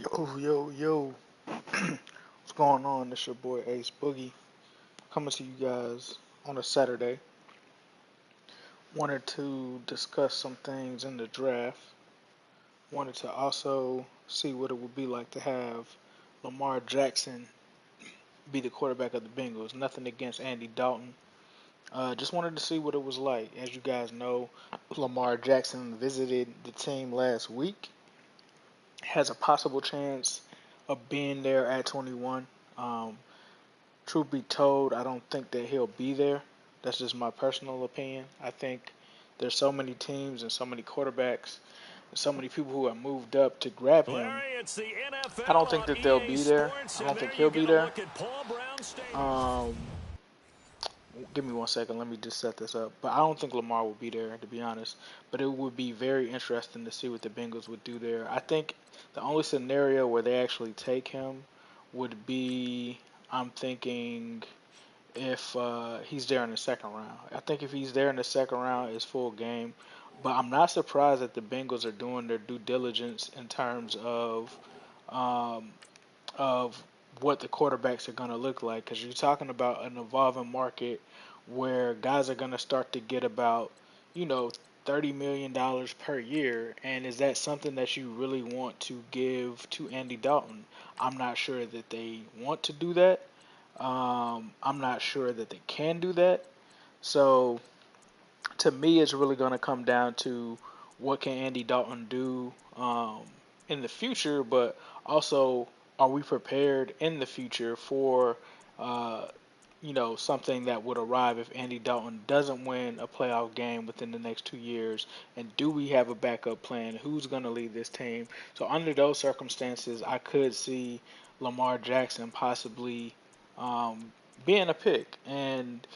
Yo. What's going on? It's your boy Ace Boogie coming to you guys on a Saturday. Wanted to discuss some things in the draft. Wanted to also see what it would be like to have Lamar Jackson be the quarterback of the Bengals. Nothing against Andy Dalton. Just wanted to see what it was like. As you guys know, Lamar Jackson visited the team last week. Has a possible chance of being there at 21. Um, Truth be told, I don't think that he'll be there. That's just my personal opinion. I think there's so many teams and so many quarterbacks and so many people who have moved up to grab him. Larry, it's the I NFL don't think on that they'll EA be there. Sports, I and don't there think you he'll be get a there. look at Paul Brown Stadium. Um, Give me 1 second. Let me just set this up. But I don't think Lamar will be there, to be honest. But it would be very interesting to see what the Bengals would do there. I think the only scenario where they actually take him would be, I'm thinking, if he's there in the second round. I think if he's there in the second round, it's full game. But I'm not surprised that the Bengals are doing their due diligence in terms um, of what the quarterbacks are going to look like. Because you're talking about an evolving market where guys are going to start to get about, you know, $30 million per year. And is that something that you really want to give to Andy Dalton? I'm not sure that they want to do that. I'm not sure that they can do that. So to me, it's really going to come down to what can Andy Dalton do in the future, but also are we prepared in the future for uh, something that would arrive if Andy Dalton doesn't win a playoff game within the next 2 years, and do we have a backup plan? Who's going to lead this team? So under those circumstances, I could see Lamar Jackson possibly um, being a pick. And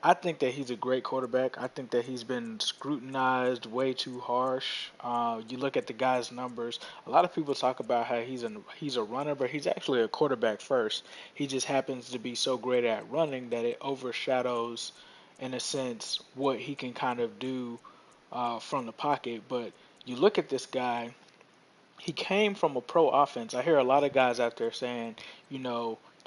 I think that he's a great quarterback. I think that he's been scrutinized way too harsh. You look at the guy's numbers. A lot of people talk about how he's a runner, but he's actually a quarterback first. He just happens to be so great at running that it overshadows, in a sense, what he can kind of do from the pocket. But you look at this guy, he came from a pro offense. I hear a lot of guys out there saying,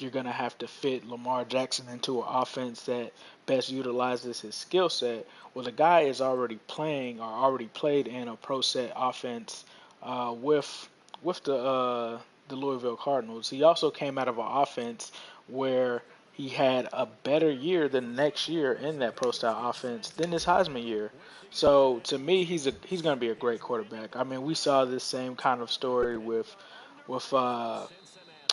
you're going to have to fit Lamar Jackson into an offense that best utilizes his skill set. Well, the guy is already playing or already played in a pro set offense with the Louisville Cardinals. He also came out of an offense where he had a better year the next year in that pro style offense than his Heisman year. So to me, he's going to be a great quarterback. I mean, we saw this same kind of story with uh,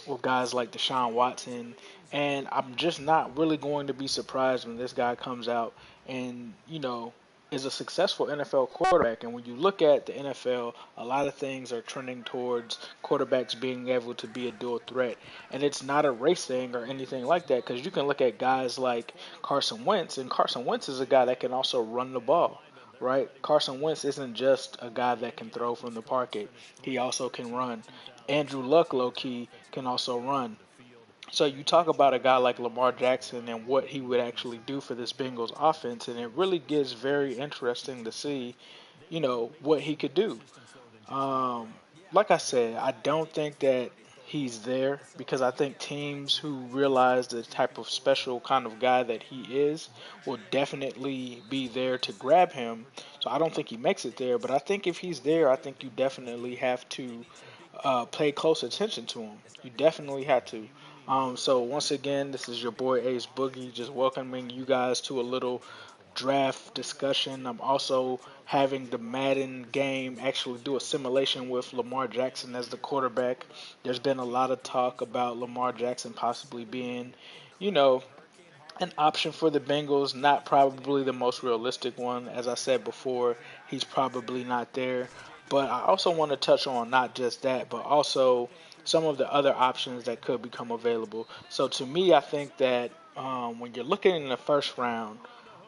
with guys like Deshaun Watson, and I'm just not really going to be surprised when this guy comes out and is a successful NFL quarterback. And when you look at the NFL, a lot of things are trending towards quarterbacks being able to be a dual threat, and it's not a race thing or anything like that. Because you can look at guys like Carson Wentz, and Carson Wentz is a guy that can also run the ball. Right? Carson Wentz isn't just a guy that can throw from the pocket. He also can run. Andrew Luck, low key, can also run. So you talk about a guy like Lamar Jackson and what he would actually do for this Bengals offense, and it really gets very interesting to see, what he could do. Um, like I said, I don't think that he's there because I think teams who realize the type of special kind of guy that he is will definitely be there to grab him. So I don't think he makes it there, but I think if he's there, I think you definitely have to pay close attention to him. You definitely have to. So once again, this is your boy Ace Boogie, just welcoming you guys to a little draft discussion. I'm also having the Madden game actually do a simulation with Lamar Jackson as the quarterback. There's been a lot of talk about Lamar Jackson possibly being, you know, an option for the Bengals, not probably the most realistic one. As I said before, he's probably not there. But I also want to touch on not just that, but also some of the other options that could become available. So to me, I think that when you're looking in the first round,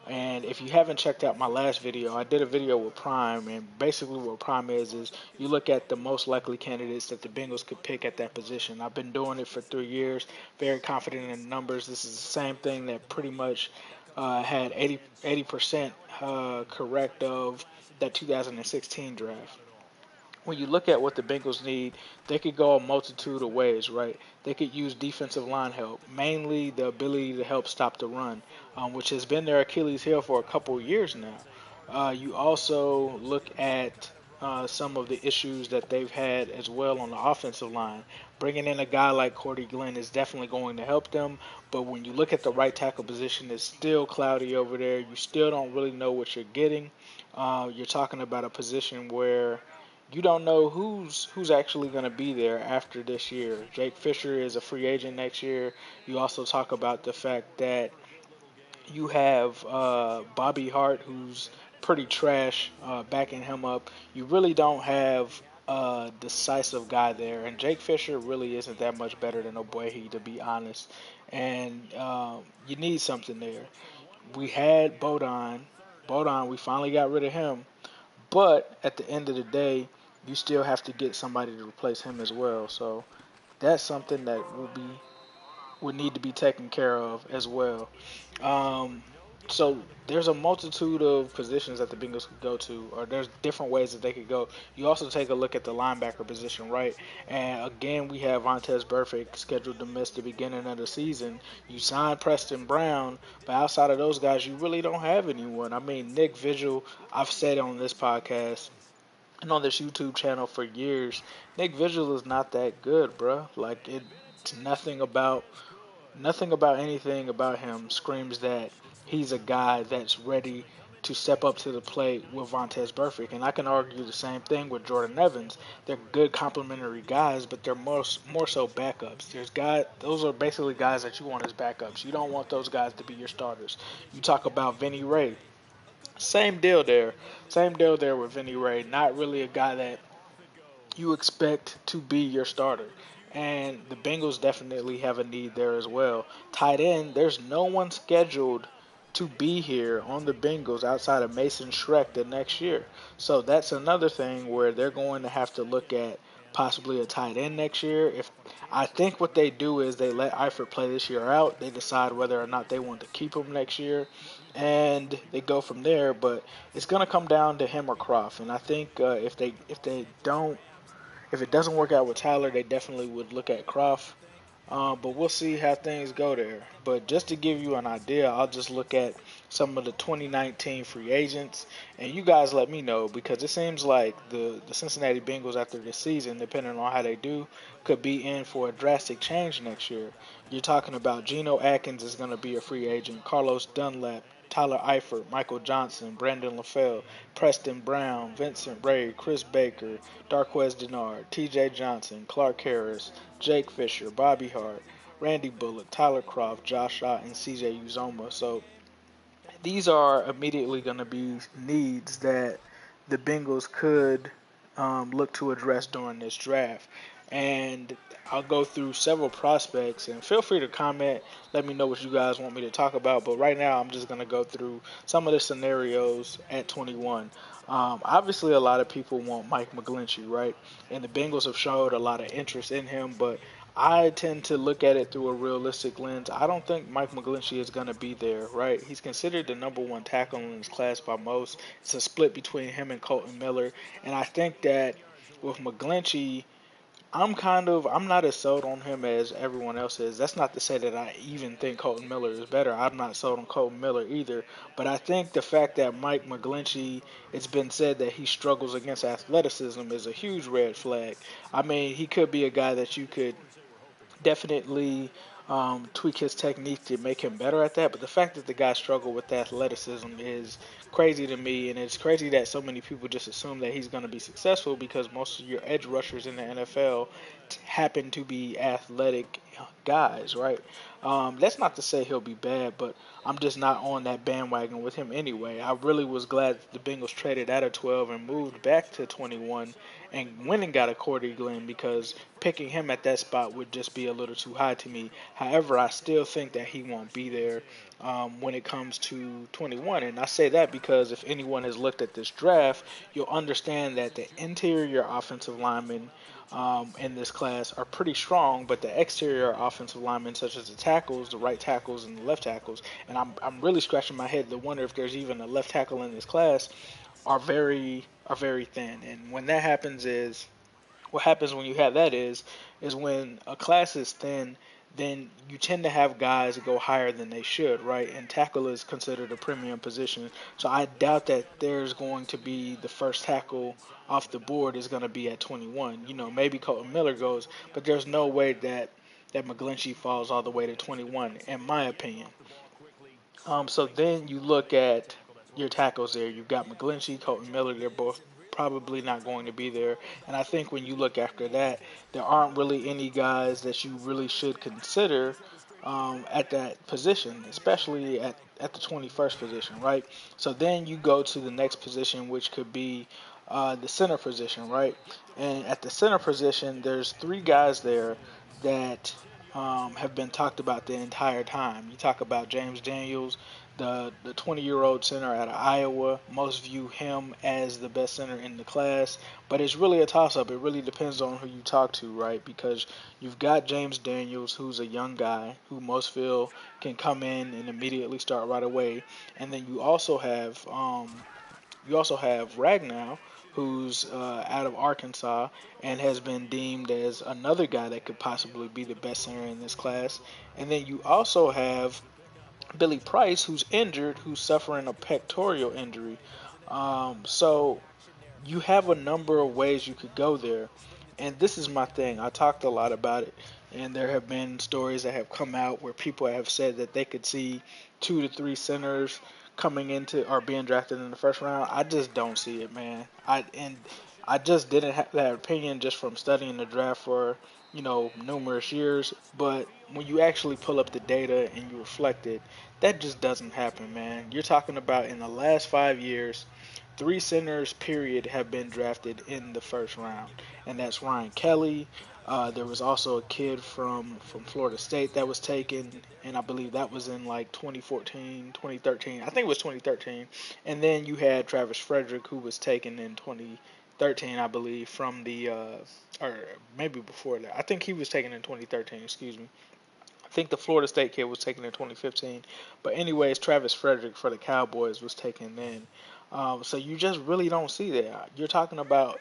and if you haven't checked out my last video, I did a video with Prime, and basically what Prime is you look at the most likely candidates that the Bengals could pick at that position. I've been doing it for 3 years, very confident in the numbers. This is the same thing that pretty much had 80% correct of that 2016 draft. when you look at what the Bengals need, they could go a multitude of ways, right? They could use defensive line help, mainly the ability to help stop the run, which has been their Achilles heel for a couple of years now. You also look at some of the issues that they've had as well on the offensive line. Bringing in a guy like Cordy Glenn is definitely going to help them, but when you look at the right tackle position, it's still cloudy over there. You still don't really know what you're getting. You're talking about a position where you don't know who's actually going to be there after this year. Jake Fisher is a free agent next year. You also talk about the fact that you have Bobby Hart, who's pretty trash, backing him up. You really don't have a decisive guy there, and Jake Fisher really isn't that much better than Obuehi, to be honest. And you need something there. We had Bodine. Bodine, we finally got rid of him. But at the end of the day, you still have to get somebody to replace him as well. So that's something that would need to be taken care of as well. Um, so there's a multitude of positions that the Bengals could go to, or there's different ways that they could go. You also take a look at the linebacker position, right? And again, we have Vontez Burfict scheduled to miss the beginning of the season. You signed Preston Brown, but outside of those guys, you really don't have anyone. I mean, Nick Vigil, I've said on this podcast and on this YouTube channel for years, Nick Vigil is not that good, bruh. Like it's nothing about anything about him screams that he's a guy that's ready to step up to the plate with Vontez Burfict. And I can argue the same thing with Jordan Evans. They're good complementary guys, but they're more so backups. Those are basically guys that you want as backups. You don't want those guys to be your starters. You talk about Vinny Ray. Same deal there. Same deal there with Vinny Ray. Not really a guy that you expect to be your starter. And the Bengals definitely have a need there as well. Tight end, there's no one scheduled to be here on the Bengals outside of Mason Schreck the next year. So that's another thing where they're going to have to look at possibly a tight end next year. If I think what they do is they let Eifert play this year out, they decide whether or not they want to keep him next year, and they go from there. But it's going to come down to him or Croft, and I think if it doesn't work out with Tyler, they definitely would look at Croft. But we'll see how things go there. But just to give you an idea, I'll just look at some of the 2019 free agents, and you guys let me know because it seems like the Cincinnati Bengals after this season, depending on how they do, could be in for a drastic change next year. You're talking about Geno Atkins is going to be a free agent, Carlos Dunlap, Tyler Eifert, Michael Johnson, Brandon LaFell, Preston Brown, Vincent Ray, Chris Baker, Darquez Denard, T.J. Johnson, Clark Harris, Jake Fisher, Bobby Hart, Randy Bullock, Tyler Croft, Josh Ott, and C.J. Uzoma. So these are immediately going to be needs that the Bengals could look to address during this draft. And I'll go through several prospects and feel free to comment. Let me know what you guys want me to talk about. But right now, I'm just going to go through some of the scenarios at 21. Obviously, a lot of people want Mike McGlinchey, right? And the Bengals have showed a lot of interest in him, but I tend to look at it through a realistic lens. I don't think Mike McGlinchey is going to be there, right? He's considered the number one tackle in his class by most. It's a split between him and Colton Miller. And I think that with McGlinchey, I'm not as sold on him as everyone else is. That's not to say that I even think Colton Miller is better. I'm not sold on Colton Miller either. But I think the fact that Mike McGlinchey, it's been said that he struggles against athleticism is a huge red flag. I mean, he could be a guy that you could definitely tweak his technique to make him better at that. But the fact that the guy struggled with athleticism is crazy to me, and it's crazy that so many people just assume that he's going to be successful because most of your edge rushers in the NFL happen to be athletic guys, right? That's not to say he'll be bad, but I'm just not on that bandwagon with him anyway. I really was glad that the Bengals traded out of 12 and moved back to 21 and went and got a Cordy Glenn because picking him at that spot would just be a little too high to me. However, I still think that he won't be there when it comes to 21. And I say that because if anyone has looked at this draft, you'll understand that the interior offensive linemen in this class are pretty strong, but the exterior offensive linemen, such as the tackles, the right tackles, and the left tackles, and I'm really scratching my head to wonder if there's even a left tackle in this class, are very thin. And when that happens is what happens when you have that is when a class is thin, then you tend to have guys go higher than they should, right? And tackle is considered a premium position. So I doubt that there's going to be the first tackle off the board is going to be at 21. Maybe Colton Miller goes, but there's no way that McGlinchey falls all the way to 21, in my opinion. So then you look at your tackles there. You've got McGlinchey, Colton Miller. They're both probably not going to be there. And I think when you look after that, there aren't really any guys that you really should consider at that position, especially at the 21st position, right? So then you go to the next position, which could be the center position, right? And at the center position, there's three guys there that have been talked about the entire time. You talk about James Daniels, the 20-year-old center out of Iowa. Most view him as the best center in the class, but it's really a toss-up. It really depends on who you talk to, right? Because you've got James Daniels, who's a young guy who most feel can come in and immediately start right away, and then you also have Ragnow, who's out of Arkansas and has been deemed as another guy that could possibly be the best center in this class. And then you also have Billy Price, who's injured, who's suffering a pectoral injury. So you have a number of ways you could go there. And this is my thing. I talked a lot about it, and there have been stories that have come out where people have said that they could see 2 to 3 centers coming into or being drafted in the first round. I just don't see it, man. I just didn't have that opinion just from studying the draft for numerous years. But when you actually pull up the data and you reflect it, that just doesn't happen, man. You're talking about in the last 5 years 3 centers, period, have been drafted in the first round, and that's Ryan Kelly. There was also a kid from Florida State that was taken, and I believe that was in like 2014, 2013. I think it was 2013. And then you had Travis Frederick, who was taken in 2013, I believe, from or maybe before that. I think he was taken in 2013, excuse me. I think the Florida State kid was taken in 2015. But anyways, Travis Frederick for the Cowboys was taken then. So you just really don't see that. You're talking about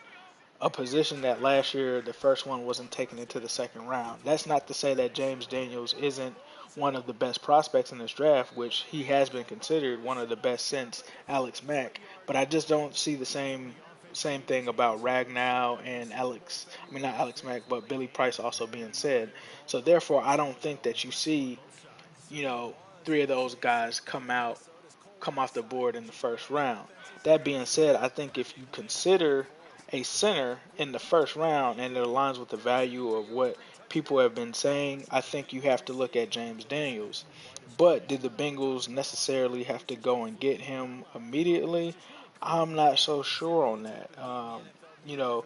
a position that last year the first one wasn't taken into the second round. That's not to say that James Daniels isn't one of the best prospects in this draft, which he has been considered one of the best since Alex Mack. But I just don't see the same thing about Ragnow and Alex. I mean not Alex Mack, but Billy Price also being said. So therefore, I don't think that you see you know 3 of those guys come off the board in the first round. That being said, I think if you consider a center in the first round and it aligns with the value of what people have been saying, I think you have to look at James Daniels. But did the Bengals necessarily have to go and get him immediately? I'm not so sure on that. You know,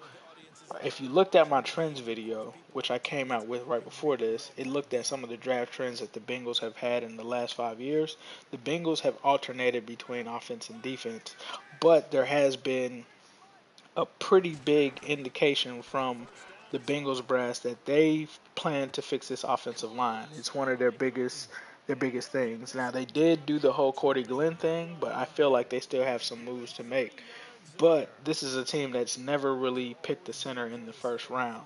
if you looked at my trends video, which I came out with right before this, it looked at some of the draft trends that the Bengals have had in the last 5 years. The Bengals have alternated between offense and defense, but there has been a pretty big indication from the Bengals brass that they plan to fix this offensive line. It's one of their biggest things. Now they did do the whole Cordy Glenn thing, but I feel like they still have some moves to make. But this is a team that's never really picked the center in the first round.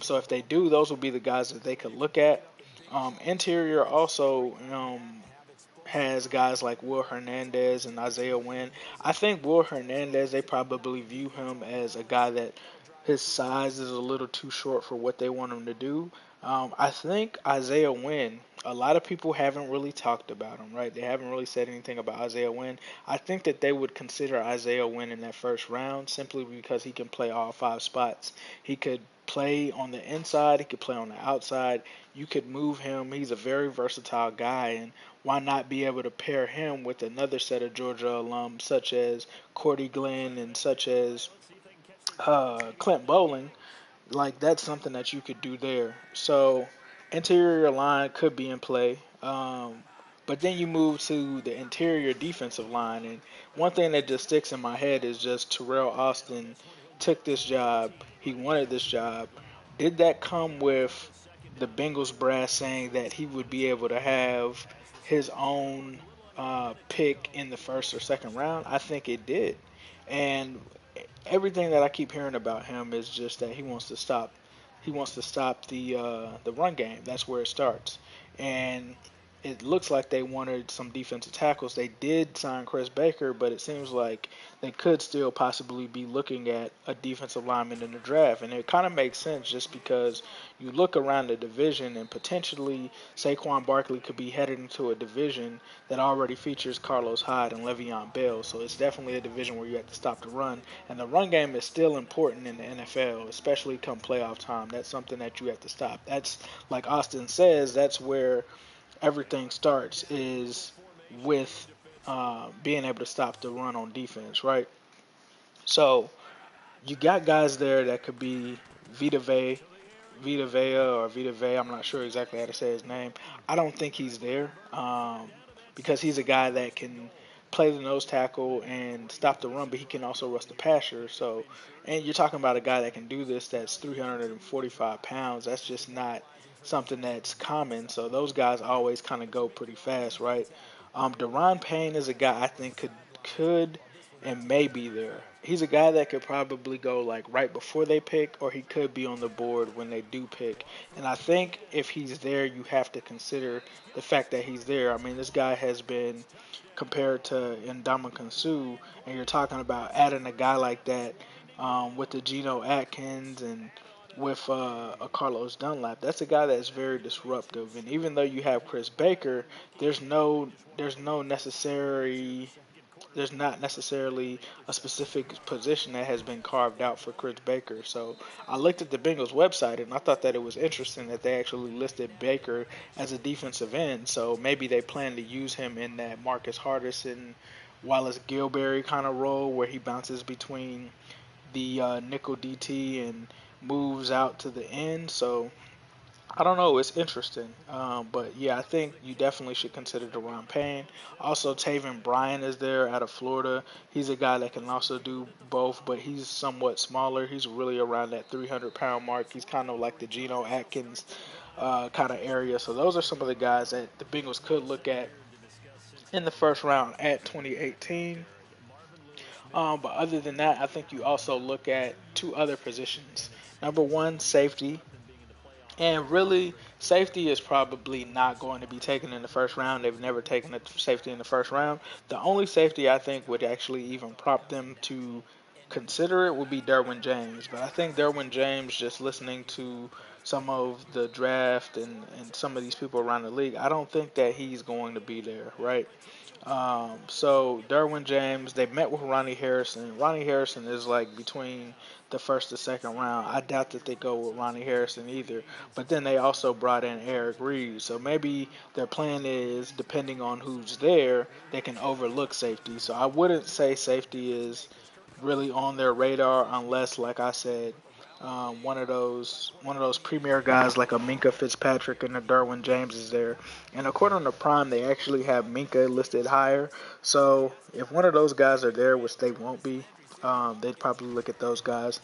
So if they do, those will be the guys that they could look at. Interior also has guys like Will Hernandez and Isaiah Wynn. I think Will Hernandez, they probably view him as a guy that his size is a little too short for what they want him to do. I think Isaiah Wynn, a lot of people haven't really talked about him, right? They haven't really said anything about Isaiah Wynn. I think that they would consider Isaiah Wynn in that first round simply because he can play all 5 spots. He could play on the inside, he could play on the outside. You could move him. He's a very versatile guy, and why not be able to pair him with another set of Georgia alums such as Cordy Glenn and such as Clint Bowling? Like that's something that you could do there. So interior line could be in play. But then you move to the interior defensive line, and one thing that just sticks in my head is just Terrell Austin took this job. He wanted this job. Did that come with the Bengals brass saying that he would be able to have his own pick in the first or second round? I think it did. And everything that I keep hearing about him is just that he wants to stop. He wants to stop the run game. That's where it starts. And it looks like they wanted some defensive tackles. They did sign Chris Baker, but it seems like they could still possibly be looking at a defensive lineman in the draft. And it kind of makes sense just because you look around the division and potentially Saquon Barkley could be headed into a division that already features Carlos Hyde and Le'Veon Bell. So it's definitely a division where you have to stop the run. And the run game is still important in the NFL, especially come playoff time. That's something that you have to stop. That's like Austin says. That's where everything starts is with being able to stop the run on defense, right? So you got guys there that could be Vita Vea, Vita Vea or Vita Vea. I'm not sure exactly how to say his name. I don't think he's there because he's a guy that can play the nose tackle and stop the run, but he can also rush the passer. So, and you're talking about a guy that can do this that's 345 pounds. That's just not something that's common. So those guys always kind of go pretty fast, right? Deron Payne is a guy I think could and may be there. He's a guy that could probably go like right before they pick, or he could be on the board when they do pick. And I think if he's there, you have to consider the fact that he's there. I mean, this guy has been compared to Ndamukong Suh, and you're talking about adding a guy like that with the Geno Atkins and with a Carlos Dunlap. That's a guy that's very disruptive. And even though you have Chris Baker, there's no there's no necessary there's not necessarily a specific position that has been carved out for Chris Baker. So I looked at the Bengals website and I thought that it was interesting that they actually listed Baker as a defensive end. So maybe they plan to use him in that Marcus Hardison, Wallace Gilberry kind of role where he bounces between the nickel DT and moves out to the end. So I don't know. It's interesting. But yeah, I think you definitely should consider Deron Payne. Also, Taven Bryan is there out of Florida. He's a guy that can also do both, but he's somewhat smaller. He's really around that 300-pound mark. He's kind of like the Geno Atkins kind of area. So those are some of the guys that the Bengals could look at in the first round at 2018. But other than that, I think you also look at two other positions. Number one, safety. And really, safety is probably not going to be taken in the first round. They've never taken a safety in the first round. The only safety I think would actually even prompt them to consider it would be Derwin James. But I think Derwin James, just listening to some of the draft and some of these people around the league, I don't think that he's going to be there, right? So Derwin James, they met with Ronnie Harrison. Ronnie Harrison is like between the first and second round. I doubt that they go with Ronnie Harrison either. But then they also brought in Eric Reeves. So maybe their plan is, depending on who's there, they can overlook safety. So I wouldn't say safety is really on their radar unless, like I said, one of those premier guys like a Minka Fitzpatrick and a Derwin James is there. And according to Prime, they actually have Minka listed higher. So if one of those guys are there, which they won't be, they'd probably look at those guys.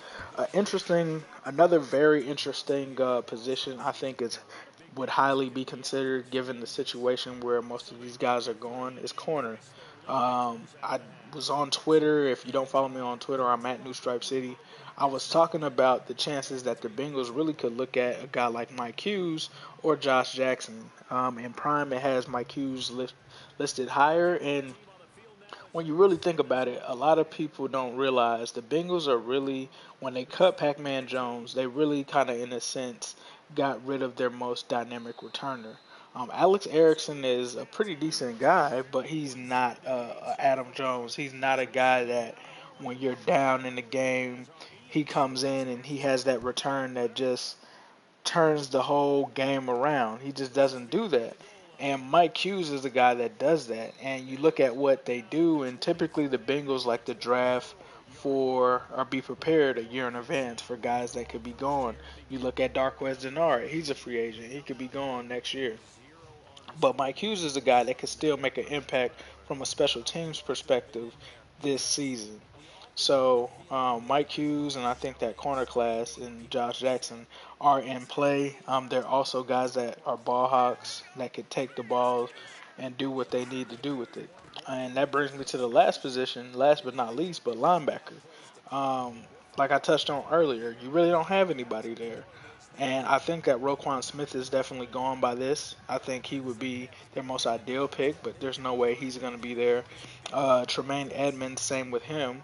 Another very interesting position I think is would highly be considered given the situation where most of these guys are going is corner. I was on Twitter. If you don't follow me on Twitter, I'm at New Stripe City. I was talking about the chances that the Bengals really could look at a guy like Mike Hughes or Josh Jackson. In Prime, it has Mike Hughes listed higher, and when you really think about it, a lot of people don't realize the Bengals are really, when they cut Pac-Man Jones, they really kind of, in a sense, got rid of their most dynamic returner. Alex Erickson is a pretty decent guy, but he's not Adam Jones. He's not a guy that when you're down in the game, he comes in and he has that return that just turns the whole game around. He just doesn't do that. And Mike Hughes is the guy that does that. And you look at what they do, and typically the Bengals like to draft for or be prepared a year in advance for guys that could be gone. You look at Darquez Denard, he's a free agent. He could be gone next year. But Mike Hughes is a guy that could still make an impact from a special teams perspective this season. So Mike Hughes and I think that corner class and Josh Jackson are in play. They're also guys that are ball hawks that could take the ball and do what they need to do with it. And that brings me to the last position, last but not least, but linebacker. Um, like I touched on earlier, you really don't have anybody there. And I think that Roquan Smith is definitely gone by this. I think he would be their most ideal pick, but there's no way he's going to be there. Tremaine Edmonds, same with him.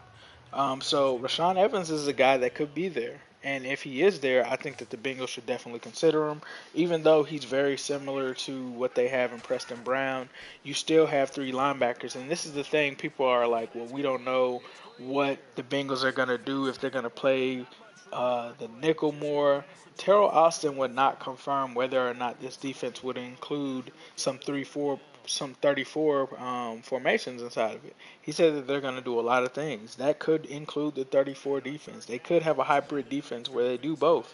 So Rashawn Evans is a guy that could be there. And if he is there, I think that the Bengals should definitely consider him. Even though he's very similar to what they have in Preston Brown, you still have three linebackers. And this is the thing, people are like, well, we don't know what the Bengals are going to do, if they're going to play the nickel more. Terrell Austin would not confirm whether or not this defense would include some 3-4, some 34 formations inside of it. He said that they're going to do a lot of things. That could include the 34 defense. They could have a hybrid defense where they do both,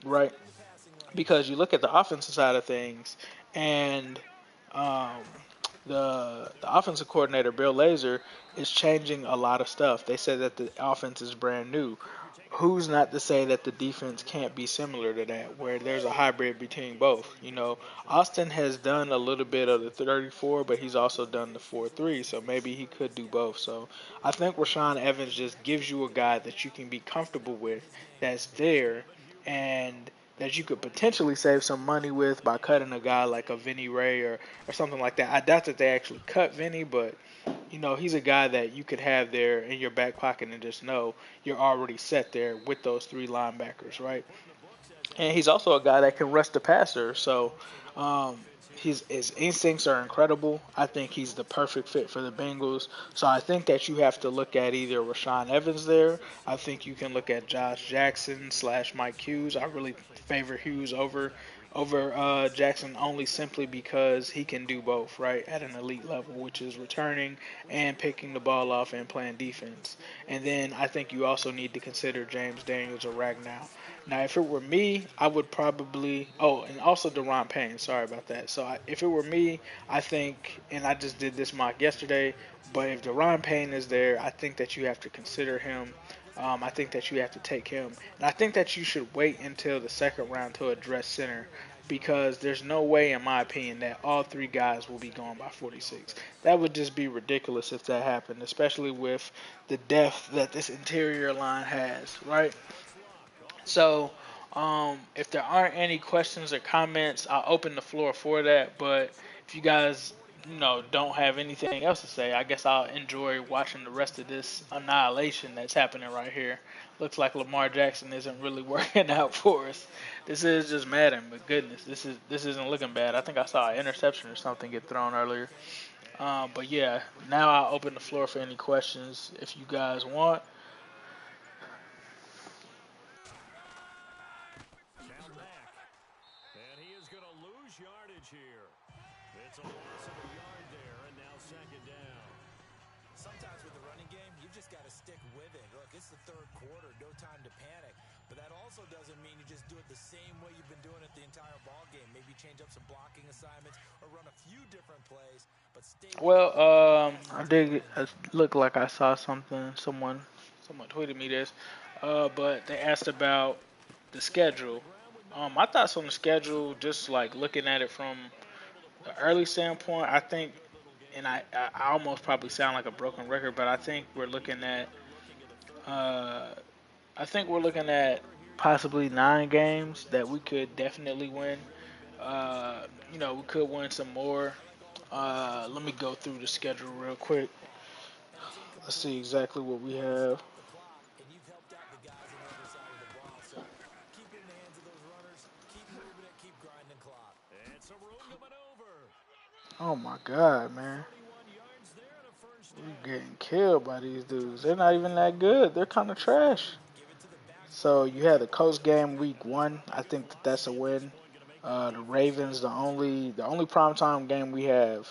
right? Because you look at the offensive side of things, and um, the offensive coordinator Bill Lazor is changing a lot of stuff. They said that the offense is brand new. Who's not to say that the defense can't be similar to that, where there's a hybrid between both? You know, Austin has done a little bit of the 34, but he's also done the 4-3, so maybe he could do both. So I think Rashawn Evans just gives you a guy that you can be comfortable with, that's there, and that you could potentially save some money with by cutting a guy like a Vinny Ray or something like that. I doubt that they actually cut Vinny, but you know, he's a guy that you could have there in your back pocket and just know you're already set there with those three linebackers, right? And he's also a guy that can rush the passer. So um, his instincts are incredible. I think he's the perfect fit for the Bengals. So I think that you have to look at either Rashawn Evans there. I think you can look at Josh Jackson slash Mike Hughes. I really favor Hughes over Jackson only simply because he can do both, right, at an elite level, which is returning and picking the ball off and playing defense. And then I think you also need to consider James Daniels or Ragnow. Now, if it were me, I would probably. Oh, and also Deron Payne. Sorry about that. So, if it were me, I think, and I just did this mock yesterday, but if Deron Payne is there, I think that you have to consider him. I think that you have to take him. And I think that you should wait until the second round to address center because there's no way, in my opinion, that all three guys will be gone by 46. That would just be ridiculous if that happened, especially with the depth that this interior line has, right? So, if there aren't any questions or comments, I'll open the floor for that. But if you guys, don't have anything else to say, I guess I'll enjoy watching the rest of this annihilation that's happening right here. Looks like Lamar Jackson isn't really working out for us. This is just Madden, but goodness, this isn't looking bad. I think I saw an interception or something get thrown earlier. But yeah, now I'll open the floor for any questions if you guys want. Now back. And he is going to lose yardage here. It's a loss of a yard there, and now second down. Sometimes with the running game, you just got to stick with it. Look, it's the third quarter, no time to panic. But that also doesn't mean you just do it the same way you've been doing it the entire ball game. Maybe change up some blocking assignments or run a few different plays, but stay with Well, your game I plan. did look like I saw something. Someone tweeted me this. But they asked about the schedule. My thoughts on the schedule, just like looking at it from the early standpoint, I think, and I almost probably sound like a broken record, but uh, I think we're looking at possibly 9 games that we could definitely win. We could win some more. Let me go through the schedule real quick. Let's see exactly what we have. The clock, and you've helped out the guys on the other side of the ball. So keep it in the hands of those runners. Keep moving it. Keep grinding clock. It's a room to maneuver. Oh my God, man. 21 yards there and a first We're down. getting killed by these dudes. They're not even that good. They're kind of trash. Give it to the So backside you had the rusher. Coast game week 1. I think that that's a win. The Ravens, the only primetime game we have,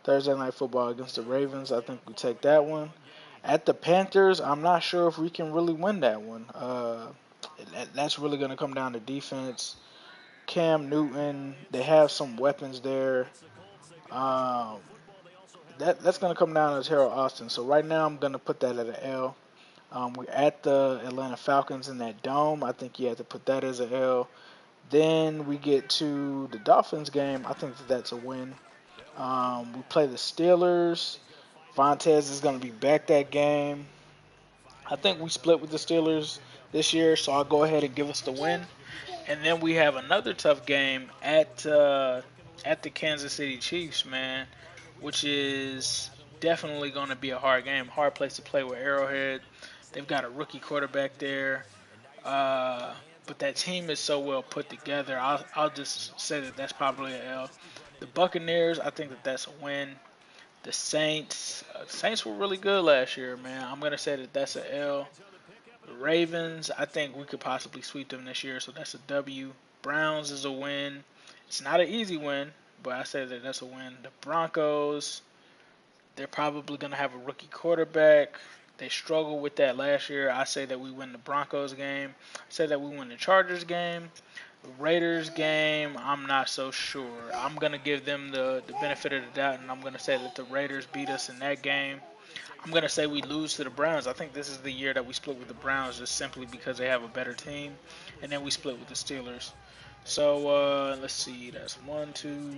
Thursday night football against the Ravens. I think we take that one. At the Panthers, I'm not sure if we can really win that one. That's really going to come down to defense. Cam Newton, they have some weapons there. Um, that's going to come down to Terrell Austin. So right now, I'm going to put that at an L. We're at the Atlanta Falcons in that dome. I think you have to put that as an L. Then we get to the Dolphins game. I think that that's a win. We play the Steelers. Vontez is going to be back that game. I think we split with the Steelers this year, so I'll go ahead and give us the win. And then we have another tough game at the Kansas City Chiefs, man, which is definitely going to be a hard game, hard place to play with Arrowhead. They've got a rookie quarterback there, uh, but that team is so well put together. I'll just say that that's probably an L. The Buccaneers, I think that that's a win. The Saints were really good last year, man. I'm gonna say that that's a L. The Ravens, I think we could possibly sweep them this year, so that's a W. Browns is a win. It's not an easy win, but I say that that's a win. The Broncos, they're probably going to have a rookie quarterback. They struggled with that last year. I say that we win the Broncos game. I say that we win the Chargers game. The Raiders game, I'm not so sure. I'm going to give them the benefit of the doubt, and I'm going to say that the Raiders beat us in that game. I'm going to say we lose to the Browns. I think this is the year that we split with the Browns just simply because they have a better team. And then we split with the Steelers. So let's see. That's 1, 2,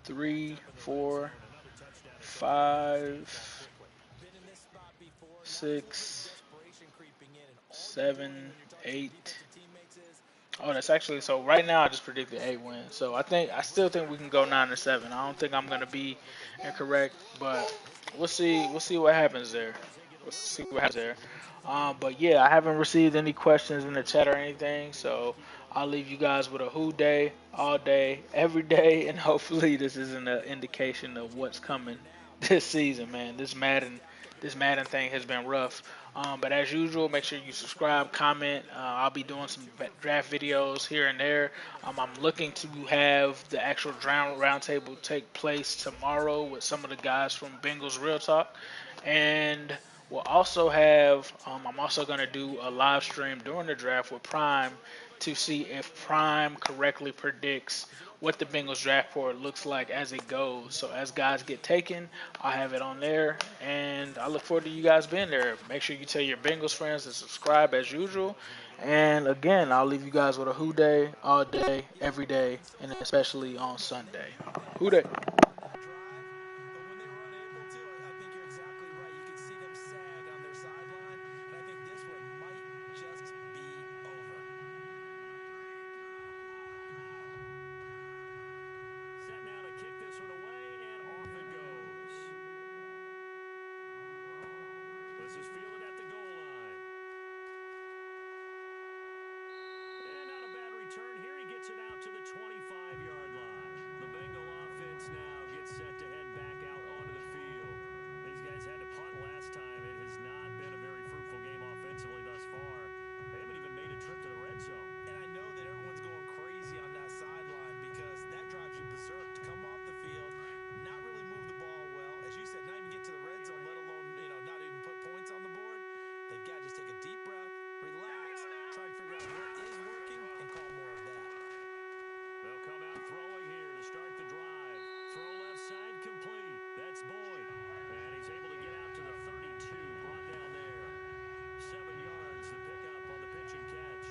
3, 4, 5, 6, 7, 8. Oh, that's actually so. Right now, I just predicted 8 wins. So I still think we can go 9-7. I don't think I'm gonna be incorrect, but we'll see. We'll see what happens there. We'll see what happens there. But yeah, I haven't received any questions in the chat or anything, so I'll leave you guys with a who day, all day, every day, and hopefully this isn't an indication of what's coming this season, man. This Madden thing has been rough. But as usual, make sure you subscribe, comment. I'll be doing some draft videos here and there. I'm looking to have the actual draft roundtable take place tomorrow with some of the guys from Bengals Real Talk, and we'll also have. I'm also going to do a live stream during the draft with Prime to see if Prime correctly predicts what the Bengals draft board looks like as it goes. So as guys get taken, I'll have it on there, and I look forward to you guys being there. Make sure you tell your Bengals friends to subscribe as usual. And again, I'll leave you guys with a who day, all day, every day, and especially on Sunday. Who day? Set now to kick this one away, and off it goes. This is fielded at the goal line. And not a bad return here. He gets it out to the 25-yard line. The Bengal offense now gets set to head back out onto the field. These guys had to punt last time. It has not been a very fruitful game offensively thus far. They haven't even made a trip to the red zone. And I know that everyone's going crazy on that sideline because that drives you berserk to come off the field, not really move the ball well. As you said, not even get to the red zone, let alone, not even put points on the board. They've got to just take a deep breath, relax, try and figure out what is working, and call more of that. They'll come out throwing here to start the drive. Throw left side complete. That's Boyd. And he's able to get out to the 32, brought down there. 7 yards to pick up on the pitch and catch.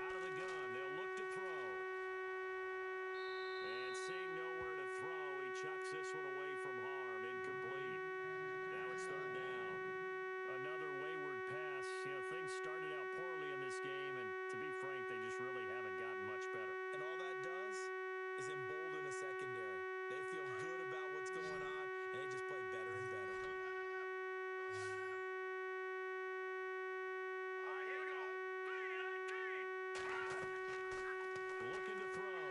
Out of the gun, they'll look to throw. And seeing nowhere to throw, he chucks this one away from harm. Incomplete. Now it's third down. Another wayward pass. Things started out poorly in this game, and to be frank, they just really haven't gotten much better. And all that does is embolden a secondary. They feel good about what's going on, and they just play better and better. Looking to throw.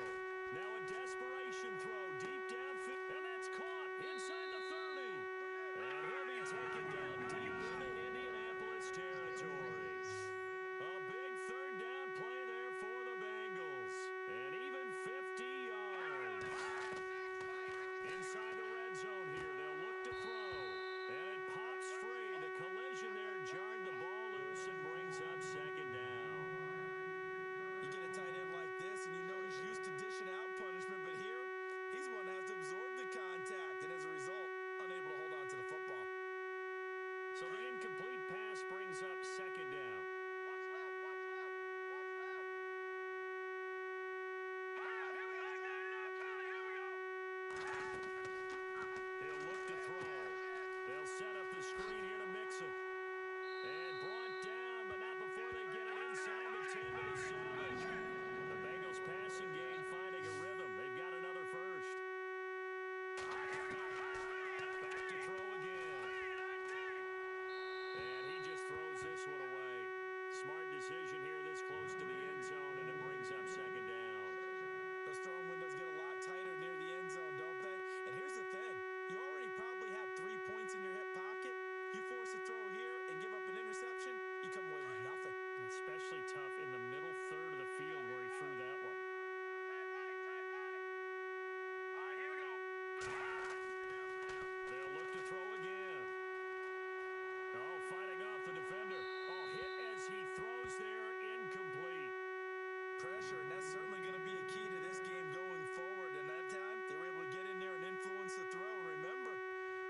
Now a desperation throw deep downfield. And that's caught. decision here this close to the end zone, and it brings up second down. Those throwing windows get a lot tighter near the end zone, don't they? And here's the thing. You already probably have 3 points in your hip pocket. You force a throw here and give up an interception, you come away with nothing. Especially tough in the middle third of the field where he threw that one. All right, here we go. They'll look to throw again. Oh, fighting off the defender. Oh, hit as he throws there, incomplete. Pressure, and that's certainly going to be a key to this game going forward. And that time, they were able to get in there and influence the throw. Remember,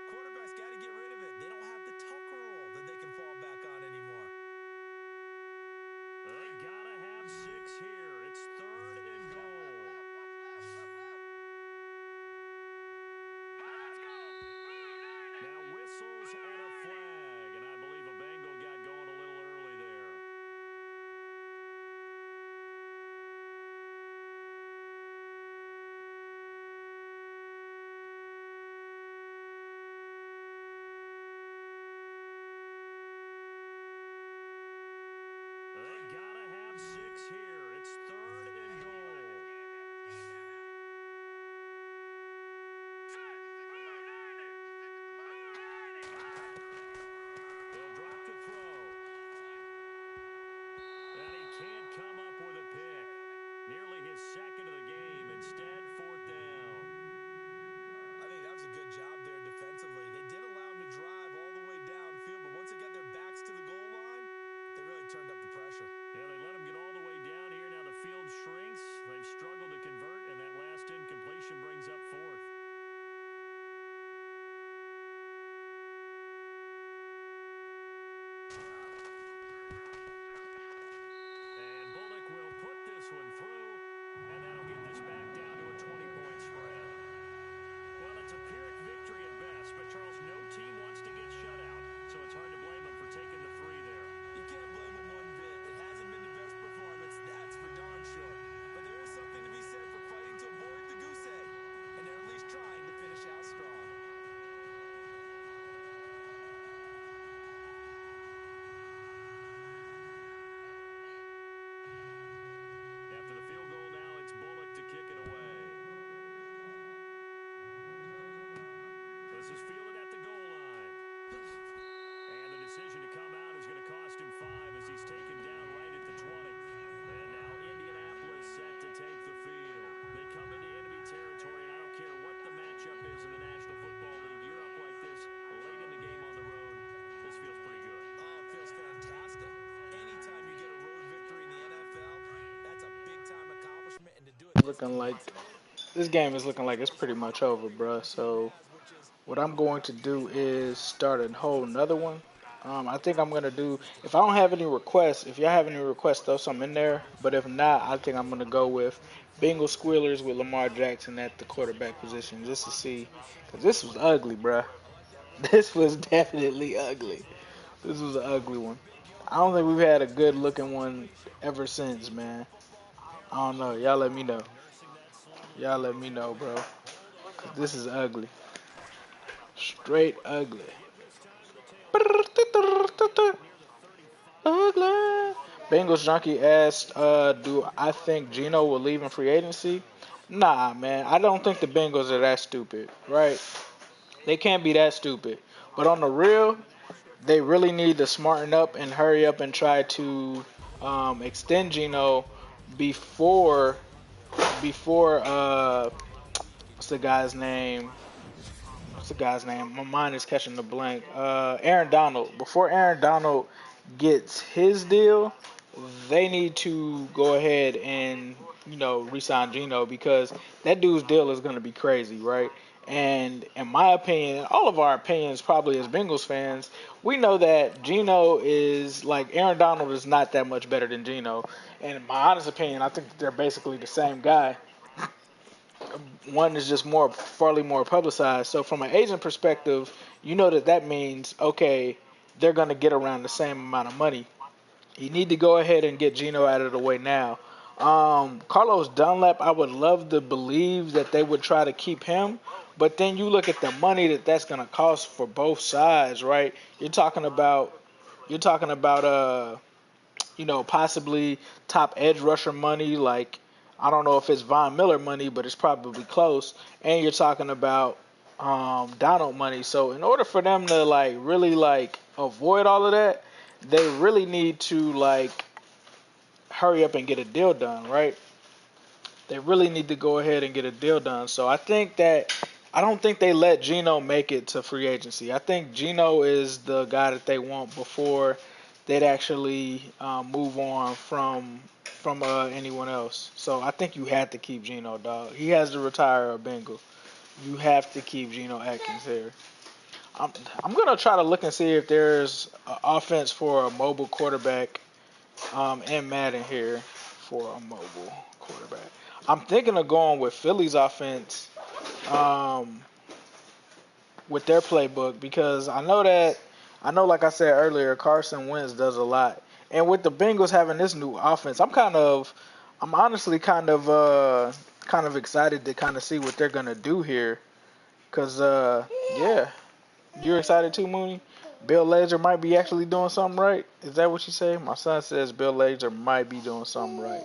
quarterbacks got to get rid of it. They don't have the Tucker rule that they can fall back on anymore. They gotta have 6 here. It's third and goal. Now whistles and a flag, and I believe a Bengal got going a little early there. They gotta have 6 here. It's third and goal. They'll drop to throw. And he can't come up with a pick. Nearly his second of the game. Instead, fourth down. I think that was a good job there defensively. They did allow them to drive all the way downfield, but once they got their backs to the goal line, they really turned up the pressure. Yeah, they let him get all the way down here. Now the field shrinks. They've struggled to convert, and that last incompletion brings up fourth. And Bullock will put this one through, and that'll get this back down to a 20-point spread. Well, it's a Pyrrhic victory at best, but Charles, no team wants to get shut out, so it's hard to blame them for taking the 3 there. You can't blame them one bit. It hasn't been the best performance, that's for darn sure. But there is something to be said for fighting to avoid the goose egg, and they're at least trying to finish out strong. After the field goal now, it's Bullock to kick it away. This is fielded at the goal line. And the decision to come out is going to cost him 5 as he's taken down right at the 20. And now Indianapolis set to take the field. They come into enemy territory, and I don't care what the matchup is in the National Football League. You're up like this late in the game on the road. This feels pretty good. Oh, it feels fantastic. Anytime you get a road victory in the NFL, that's a big-time accomplishment, and to do it Looking like this game is looking like it's pretty much over, bruh. So what I'm going to do is start a whole nother one. I think I'm gonna do, if I don't have any requests, if y'all have any requests, throw some in there. But if not, I think I'm gonna go with Bengals Squealers with Lamar Jackson at the quarterback position just to see, cause this was ugly, bruh. This was definitely ugly. This was an ugly one. I don't think we've had a good looking one ever since, man. I don't know. Y'all let me know. Y'all let me know, bro. 'Cause this is ugly. Straight ugly. Ugly. Bengals Junkie asked, do I think Geno will leave in free agency? Nah, man. I don't think the Bengals are that stupid, right? They can't be that stupid. But on the real, they really need to smarten up and hurry up and try to extend Geno before what's the guy's name? What's the guy's name? My mind is catching the blank. Aaron Donald. Before Aaron Donald gets his deal, they need to go ahead and re-sign Geno because that dude's deal is going to be crazy, right? And in my opinion, all of our opinions, probably as Bengals fans, we know that Geno is like Aaron Donald is not that much better than Geno. And in my honest opinion, I think that they're basically the same guy. One is just farly more publicized. So from an agent perspective, you know that means okay, they're going to get around the same amount of money. You need to go ahead and get Geno out of the way now. Carlos Dunlap, I would love to believe that they would try to keep him, but then you look at the money that's going to cost for both sides, right? You're talking about possibly top edge rusher money. Like I don't know if it's Von Miller money, but it's probably close. And you're talking about Donald money. So in order for them to like really like avoid all of that, they really need to like hurry up and get a deal done, right? They really need to go ahead and get a deal done. So I don't think they let Geno make it to free agency. I think Geno is the guy that they want before they'd actually move on from anyone else. So I think you have to keep Geno, dog. He has to retire a Bengal. You have to keep Geno Atkins here. I'm, I'm gonna try to look and see if there's an offense for a mobile quarterback in Madden here for a mobile quarterback. I'm thinking of going with Philly's offense um, with their playbook because like I said earlier, Carson Wentz does a lot, and with the Bengals having this new offense, I'm honestly kind of excited to kind of see what they're gonna do here, cause yeah, you're excited too, Mooney. Bill Lazor might be actually doing something right. Is that what you say? My son says Bill Lazor might be doing something right.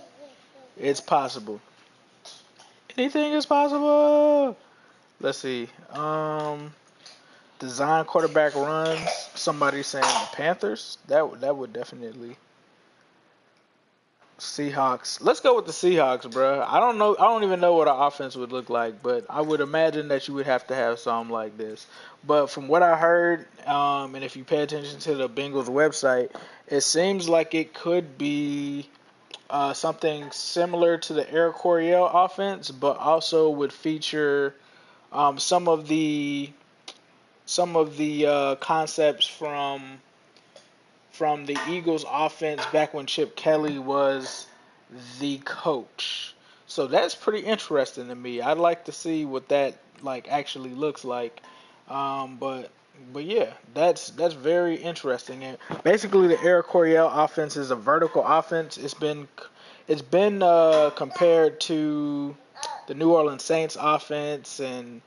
It's possible. Anything is possible. Let's see. Design quarterback runs. Somebody saying the Panthers. That would definitely. Seahawks. Let's go with the Seahawks, bro. I don't know. I don't even know what our offense would look like, but I would imagine that you would have to have something like this. But from what I heard, and if you pay attention to the Bengals website, it seems like it could be something similar to the Air Coryell offense, but also would feature um, some of the concepts from the Eagles offense back when Chip Kelly was the coach. So that's pretty interesting to me. I'd like to see what that like actually looks like. But yeah, that's very interesting. And basically, the Air Coryell offense is a vertical offense. It's been compared to the New Orleans Saints offense, and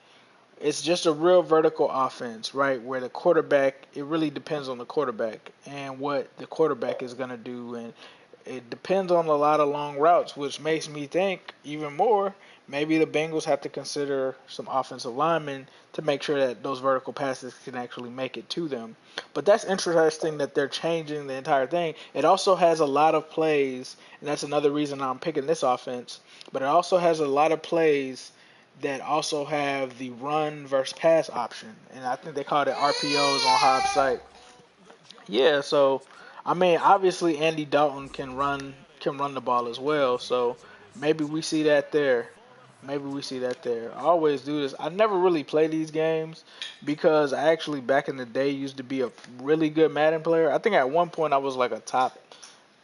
it's just a real vertical offense, right? Where the quarterback, it really depends on the quarterback and what the quarterback is going to do. And it depends on a lot of long routes, which makes me think even more maybe the Bengals have to consider some offensive linemen to make sure that those vertical passes can actually make it to them. But that's interesting that they're changing the entire thing. It also has a lot of plays, and that's another reason I'm picking this offense. But it also has a lot of plays that also have the run versus pass option, and I think they call it RPOs on Hobbs' site. Yeah, so I mean, obviously Andy Dalton can run the ball as well, so maybe we see that there. Maybe we see that there. I always do this. I never really play these games because I actually back in the day used to be a really good Madden player. I think at one point I was like a top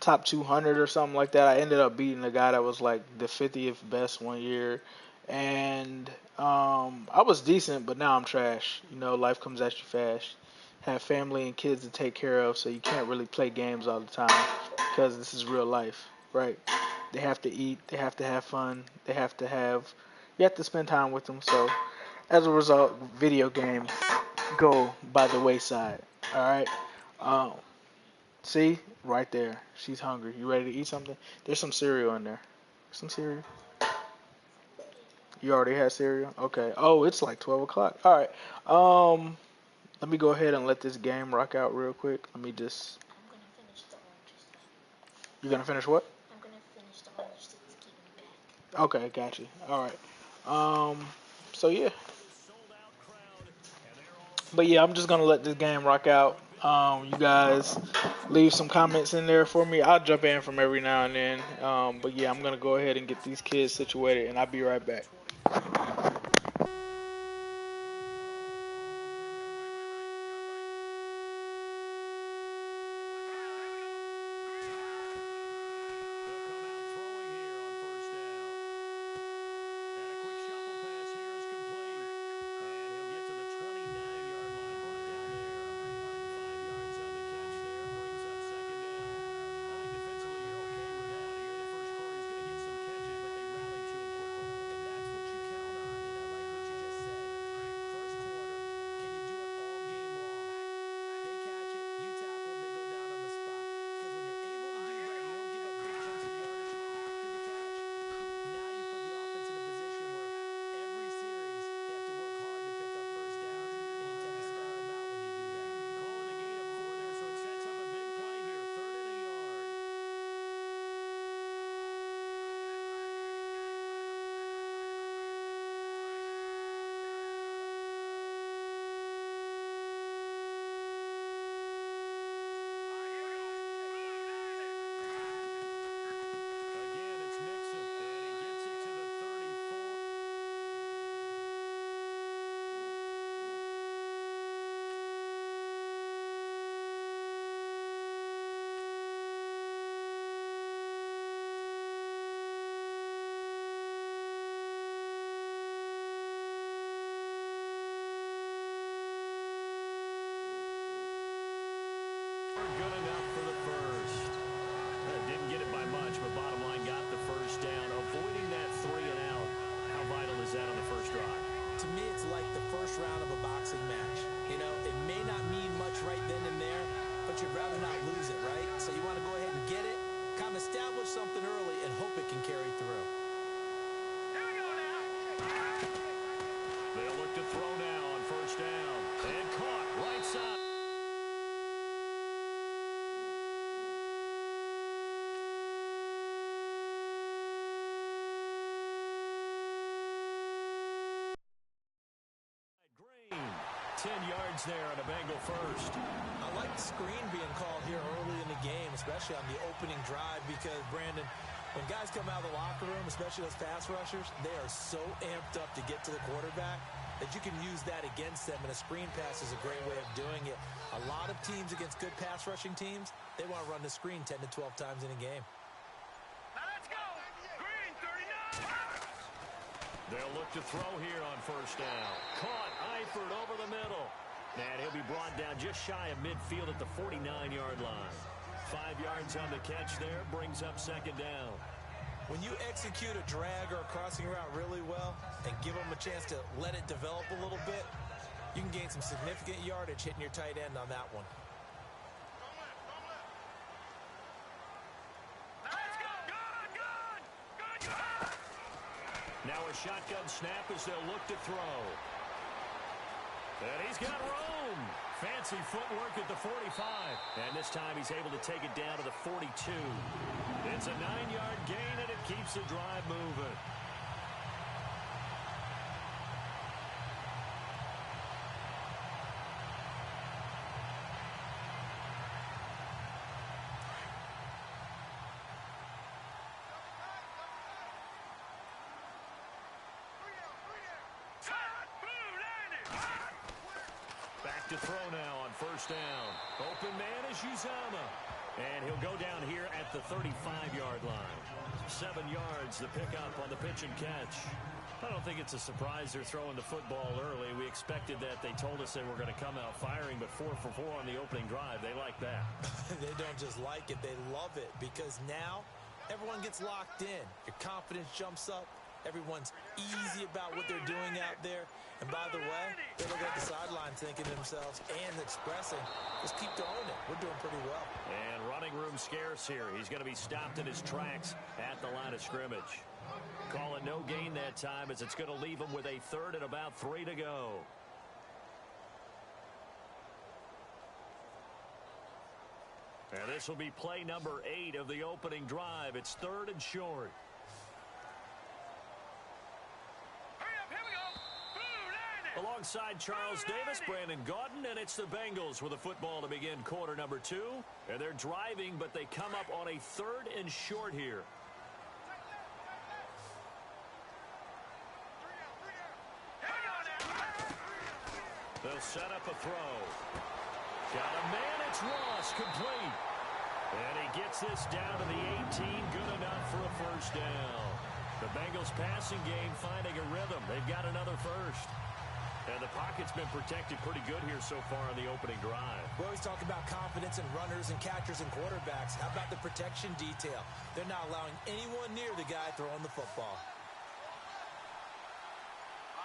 200 or something like that. I ended up beating a guy that was like the 50th best one year, and I was decent, but now I'm trash. Life comes at you fast. Have family and kids to take care of, so you can't really play games all the time because this is real life, right? They have to eat, they have to have fun, you have to spend time with them. So as a result, video games go by the wayside. All right. Um, See, right there. She's hungry. You ready to eat something? There's some cereal in there. Some cereal. You already had cereal? Okay. Oh, it's like 12 o'clock. All right. Let me go ahead and let this game rock out real quick. Let me just. You're gonna finish what? Okay, got you. All right. So yeah. But yeah, I'm just gonna let this game rock out. You guys leave some comments in there for me. I'll jump in from every now and then. But yeah, I'm gonna go ahead and get these kids situated, and I'll be right back. yards there on a Bengal first. I like the screen being called here early in the game, especially on the opening drive, because, Brandon, when guys come out of the locker room, especially those pass rushers, they are so amped up to get to the quarterback that you can use that against them, and a screen pass is a great way of doing it. A lot of teams against good pass rushing teams, they want to run the screen 10 to 12 times in a game. Now let's go. Green, 39. They'll look to throw here on first down. Caught Eifert over the middle. And he'll be brought down just shy of midfield at the 49-yard line. 5 yards on the catch there, brings up second down. When you execute a drag or a crossing route really well and give them a chance to let it develop a little bit, you can gain some significant yardage hitting your tight end on that one. Now let's go. Good. Now a shotgun snap as they'll look to throw. And he's got room. Fancy footwork at the 45. And this time he's able to take it down to the 42. It's a 9-yard gain, and it keeps the drive moving. Back to throw now on first down. Open man is Uzama. And he'll go down here at the 35-yard line. 7 yards the pickup on the pitch and catch. I don't think it's a surprise they're throwing the football early. We expected that. They told us they were going to come out firing, but 4 for 4 on the opening drive. They like that. They don't just like it, they love it, because now everyone gets locked in. Your confidence jumps up. Everyone's easy about what they're doing out there. And by the way, they look at the sideline thinking to themselves and expressing, just keep throwing it. We're doing pretty well. And running room scarce here. He's going to be stopped in his tracks at the line of scrimmage. Call it no gain that time, as it's going to leave him with a third and about 3 to go. And this will be play number 8 of the opening drive. It's 3rd and short. Alongside Charles Davis, Brandon Gaudin, and it's the Bengals with a football to begin quarter number 2. And they're driving, but they come up on a 3rd and short here. They'll set up a throw. Got a man, it's Ross, complete. And he gets this down to the 18, good enough for a first down. The Bengals passing game finding a rhythm. They've got another first. And the pocket's been protected pretty good here so far on the opening drive. We always talk about confidence in runners and catchers and quarterbacks. How about the protection detail? They're not allowing anyone near the guy throwing the football. All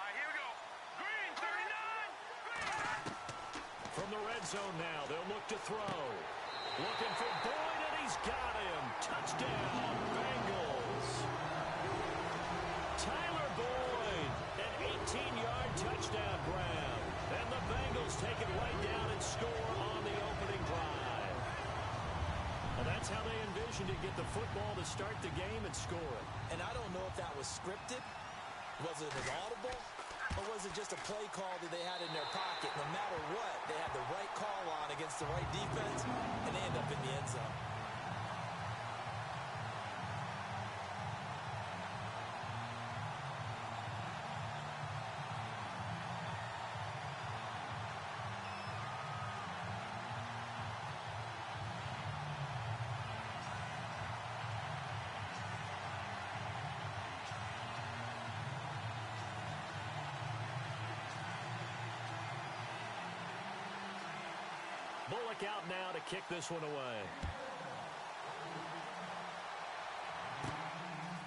right, here we go. Green, 39. From the red zone now, they'll look to throw. Looking for Boyd, and he's got him. Touchdown, Bengals. Tyler Boyd, an 18-yard touchdown grab. And the Bengals take it right down and score on the opening drive. Well, that's how they envisioned to get the football to start the game and score it. And I don't know if that was scripted. Was it an audible? Or was it just a play call that they had in their pocket? No matter what, they had the right call on against the right defense, and they end up in the end zone. Bullock out now to kick this one away.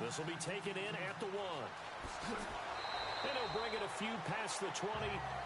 This will be taken in at the 1. And he'll bring it a few past the 20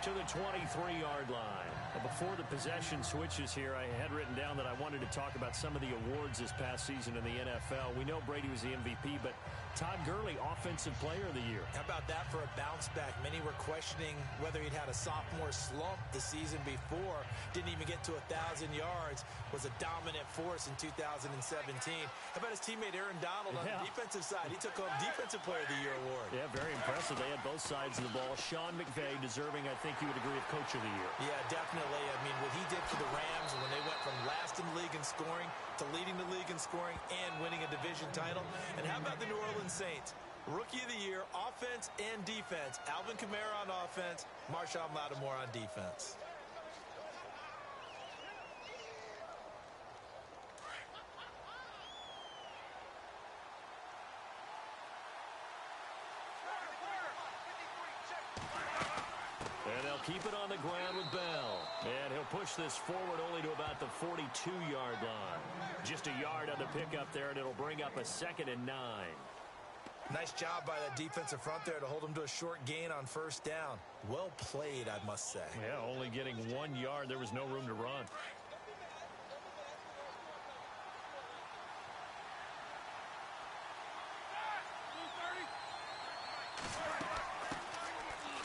to the 23-yard line. Before the possession switches here, I had written down that I wanted to talk about some of the awards this past season in the NFL. We know Brady was the MVP, but Todd Gurley, Offensive Player of the Year. How about that for a bounce back? Many were questioning whether he'd had a sophomore slump the season before. Didn't even get to 1,000 yards. Was a dominant force in 2017. How about his teammate Aaron Donald on the defensive side? He took home Defensive Player of the Year award. Yeah, very impressive. They had both sides of the ball. Sean McVay deserving, I think you would agree, of Coach of the Year. Yeah, definitely. I mean, what he did for the Rams when they went from last in the league in scoring to leading the league in scoring and winning a division title. And how about the New Orleans Saints? Rookie of the Year, offense and defense. Alvin Kamara on offense, Marshawn Lattimore on defense. And they'll keep it on the ground with Bell. And he'll push this forward only to about the 42-yard line. Just a yard on the pickup there, and it'll bring up a 2nd and 9. Nice job by that defensive front there to hold him to a short gain on first down. Well played, I must say. Yeah, only getting 1 yard. There was no room to run.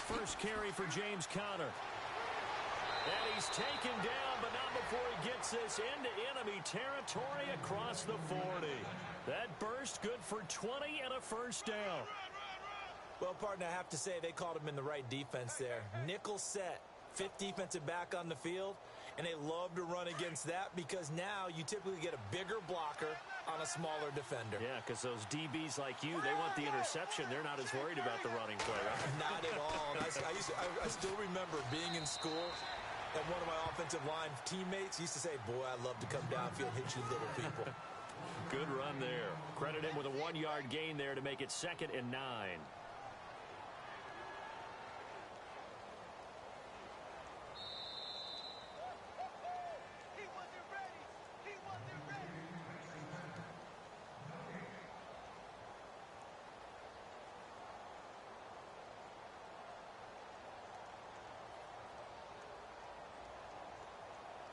First carry for James Conner. And he's taken down, but not before he gets this into enemy territory across the 40. That burst good for 20 and a first down. Well, partner, I have to say they called him in the right defense there. Nickel set, 5th defensive back on the field, and they love to run against that because now you typically get a bigger blocker on a smaller defender. Yeah, because those DBs like you, they want the interception. They're not as worried about the running play, right? Not at all. I still remember being in school, and one of my offensive line teammates used to say, boy, I'd love to come downfield and hit you little people. Good run there. Credit him with a 1-yard gain there to make it 2nd and 9.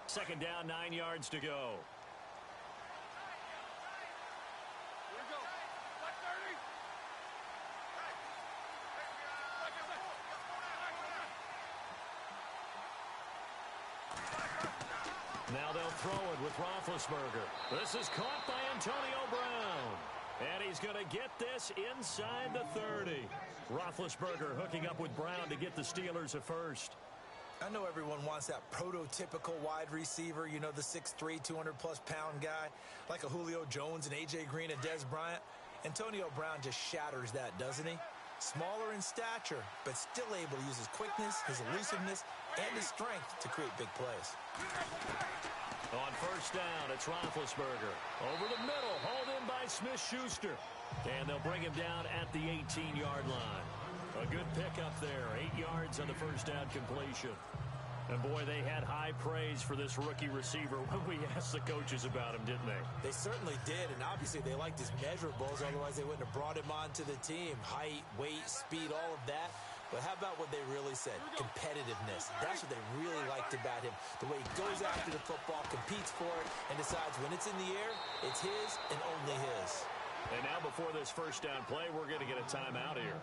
Second down, 9 yards to go. Here we go. Black 30. Now they'll throw it with Roethlisberger. This is caught by Antonio Brown. And he's going to get this inside the 30. Roethlisberger hooking up with Brown to get the Steelers a first. I know everyone wants that prototypical wide receiver, you know, the 6'3", 200-plus pound guy, like a Julio Jones and A.J. Green and Dez Bryant. Antonio Brown just shatters that, doesn't he? Smaller in stature, but still able to use his quickness, his elusiveness, and his strength to create big plays. On first down, it's Roethlisberger. Over the middle, hauled in by Smith-Schuster. And they'll bring him down at the 18-yard line. A good pickup there, 8 yards on the first down completion. And boy, they had high praise for this rookie receiver when we asked the coaches about him, didn't they? They certainly did, and obviously they liked his measurables, otherwise they wouldn't have brought him onto the team. Height, weight, speed, all of that. But how about what they really said? Competitiveness. That's what they really liked about him. The way he goes after the football, competes for it, and decides when it's in the air, it's his and only his. And now before this first down play, we're going to get a timeout here,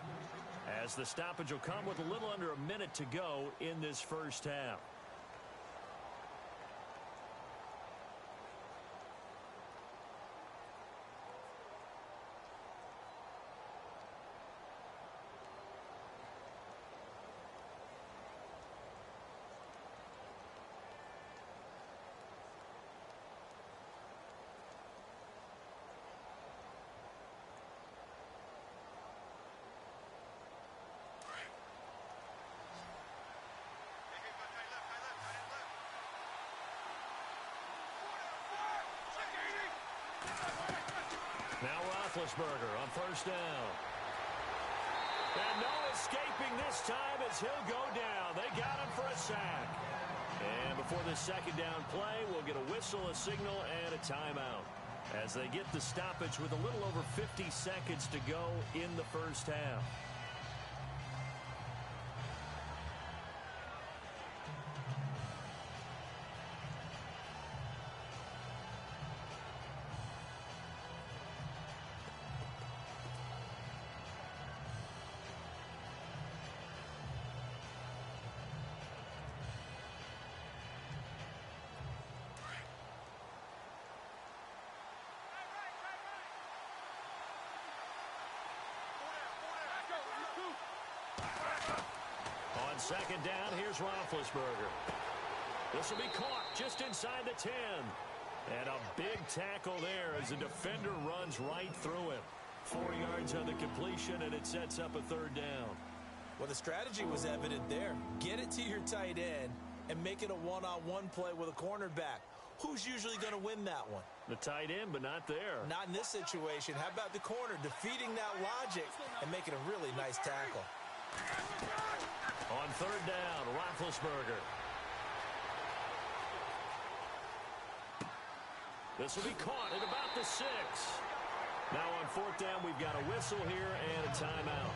as the stoppage will come with a little under a minute to go in this first half. Now Roethlisberger on first down. And no escaping this time as he'll go down. They got him for a sack. And before the second down play, we'll get a whistle, a signal, and a timeout, as they get the stoppage with a little over 50 seconds to go in the first half. On second down, here's Roethlisberger. This will be caught just inside the 10. And a big tackle there as the defender runs right through him. 4 yards on the completion, and it sets up a third down. Well, the strategy was evident there. Get it to your tight end and make it a one-on-one play with a cornerback. Who's usually going to win that one? The tight end, but not there. Not in this situation. How about the corner defeating that logic and making a really nice tackle? On third down, Roethlisberger. This will be caught at about the 6. Now on fourth down, we've got a whistle here and a timeout,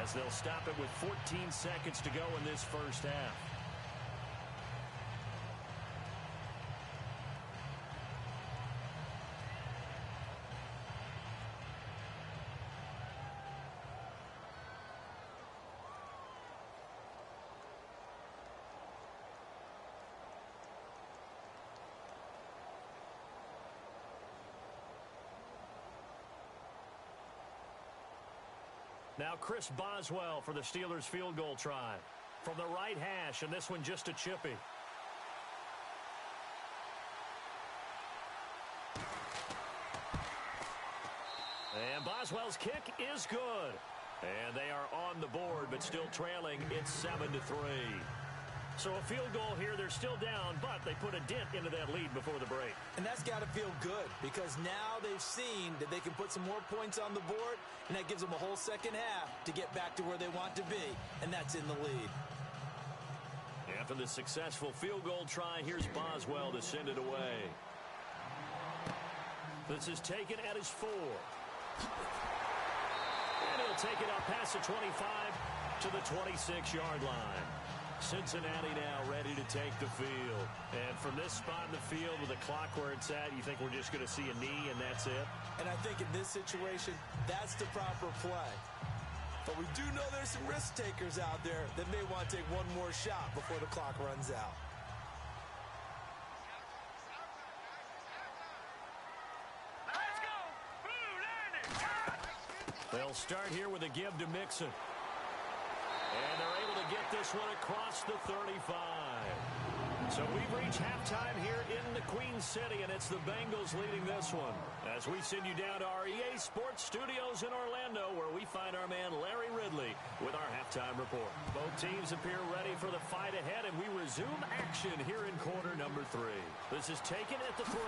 as they'll stop it with 14 seconds to go in this first half. Now Chris Boswell for the Steelers field goal try. From the right hash, and this one just a chippy. And Boswell's kick is good. And they are on the board, but still trailing. It's 7-3. So a field goal here, they're still down, but they put a dent into that lead before the break. And that's got to feel good, because now they've seen that they can put some more points on the board, and that gives them a whole second half to get back to where they want to be, and that's in the lead. After the successful field goal try, here's Boswell to send it away. This is taken at his 4. And he'll take it up past the 25 to the 26-yard line. Cincinnati now ready to take the field. And from this spot in the field with the clock where it's at, you think we're just going to see a knee and that's it? And I think in this situation, that's the proper play. But we do know there's some risk takers out there that may want to take one more shot before the clock runs out. Let's go! Blue landing! They'll start here with a give to Mixon. And they're able to get this one across the 35. So we've reached halftime here in the Queen City, and it's the Bengals leading this one. As we send you down to our EA Sports Studios in Orlando, where we find our man Larry Ridley with our halftime report. Both teams appear ready for the fight ahead, and we resume action here in quarter number 3. This is taken at the 3.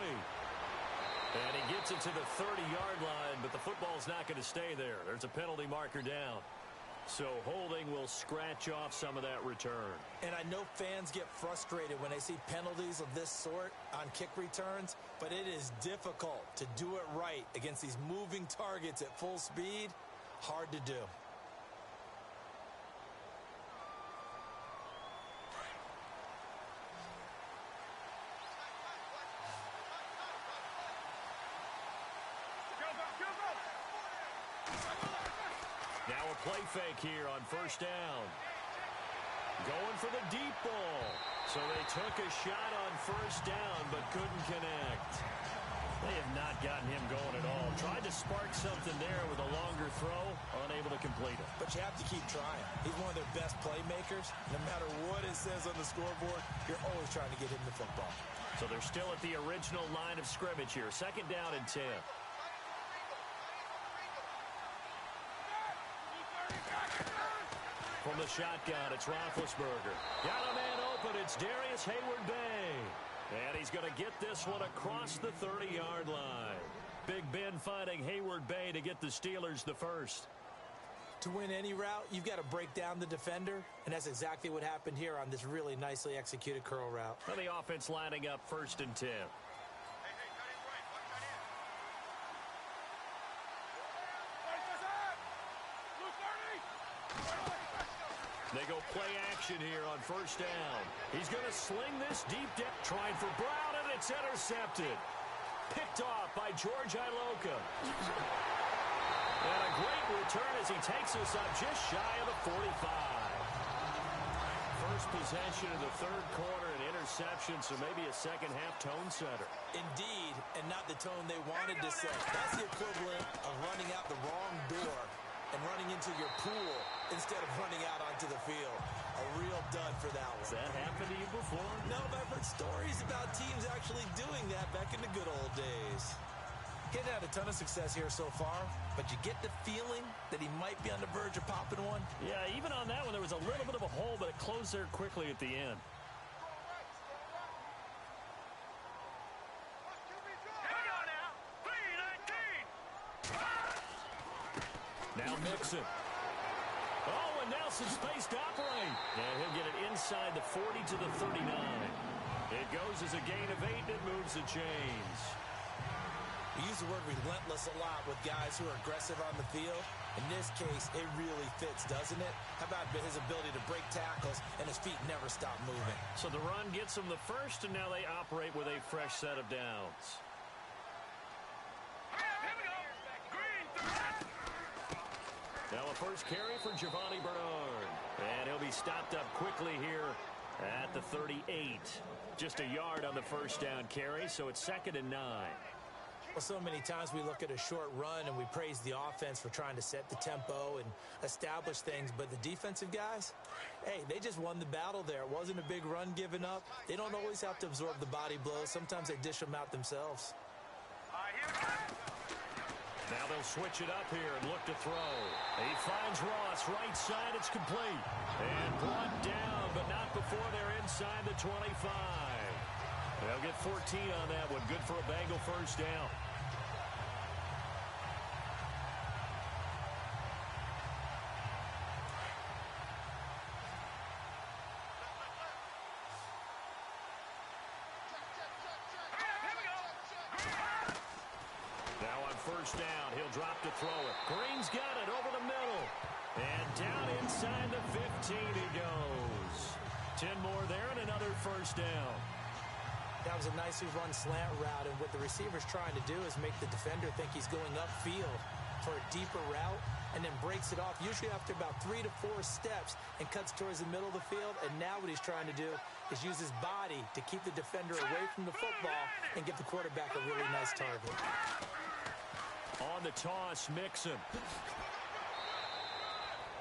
And he gets it to the 30-yard line, but the football's not going to stay there. There's a penalty marker down. So holding will scratch off some of that return. And I know fans get frustrated when they see penalties of this sort on kick returns, but it is difficult to do it right against these moving targets at full speed. Hard to do. Now a play fake here on first down. Going for the deep ball. So they took a shot on first down but couldn't connect. They have not gotten him going at all. Tried to spark something there with a longer throw, unable to complete it. But you have to keep trying. He's one of their best playmakers. No matter what it says on the scoreboard, you're always trying to get him the football. So they're still at the original line of scrimmage here. Second down and 10. From the shotgun, it's Roethlisberger. Got a man open. It's Darius Hayward-Bay. And he's going to get this one across the 30-yard line. Big Ben finding Hayward-Bay to get the Steelers the first. To win any route, you've got to break down the defender, and that's exactly what happened here on this really nicely executed curl route. And the offense lining up first and 10. They go play action here on first down. He's going to sling this deep down. Trying for Brown, and it's intercepted. Picked off by George Iloka. And a great return as he takes us up just shy of the 45. First possession of the third quarter, an interception, so maybe a second half tone setter. Indeed, and not the tone they wanted to set. That's the equivalent of running out the wrong door and running into your pool instead of running out onto the field. A real dud for that one. Has that happened to you before? No, but I've heard stories about teams actually doing that back in the good old days. He hadn't had a ton of success here so far, but you get the feeling that he might be on the verge of popping one. Yeah, even on that one, there was a little bit of a hole, but it closed there quickly at the end. Here we go now. 3-19. Now Mixon. Oh, and Nelson space to operate. And he'll get it inside the 40 to the 39. It goes as a gain of 8, and it moves the chains. We use the word relentless a lot with guys who are aggressive on the field. In this case, it really fits, doesn't it? How about his ability to break tackles and his feet never stop moving? So the run gets them the first, and now they operate with a fresh set of downs. Here we go. Green 3. Now a first carry for Giovanni Bernard. And he'll be stopped up quickly here at the 38. Just a yard on the first down carry, so it's 2nd and 9. Well, so many times we look at a short run and we praise the offense for trying to set the tempo and establish things, but the defensive guys, hey, they just won the battle there. It wasn't a big run given up. They don't always have to absorb the body blows. Sometimes they dish them out themselves. Here we go. Now they'll switch it up here and look to throw. He finds Ross, right side, it's complete. And brought down, but not before they're inside the 25. They'll get 14 on that one. Good for a Bengal first down. Now on first down, he'll drop to throw it. Green's got it over the middle. And down inside the 15 he goes. 10 more there and another first down. That was a nicely run slant route, and what the receiver's trying to do is make the defender think he's going upfield for a deeper route and then breaks it off, usually after about 3 to 4 steps, and cuts towards the middle of the field. And now what he's trying to do is use his body to keep the defender away from the football and give the quarterback a really nice target. On the toss, Mixon.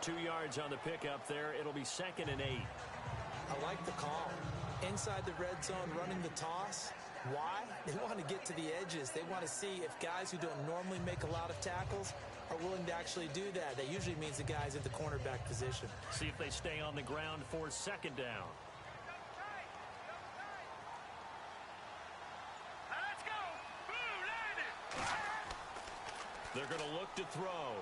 2 yards on the pickup there. It'll be 2nd and 8. I like the call. Inside the red zone, running the toss. Why? They want to get to the edges. They want to see if guys who don't normally make a lot of tackles are willing to actually do that. That usually means the guys at the cornerback position. See if they stay on the ground for 2nd down. Let's go. Blue landed. They're going to look to throw.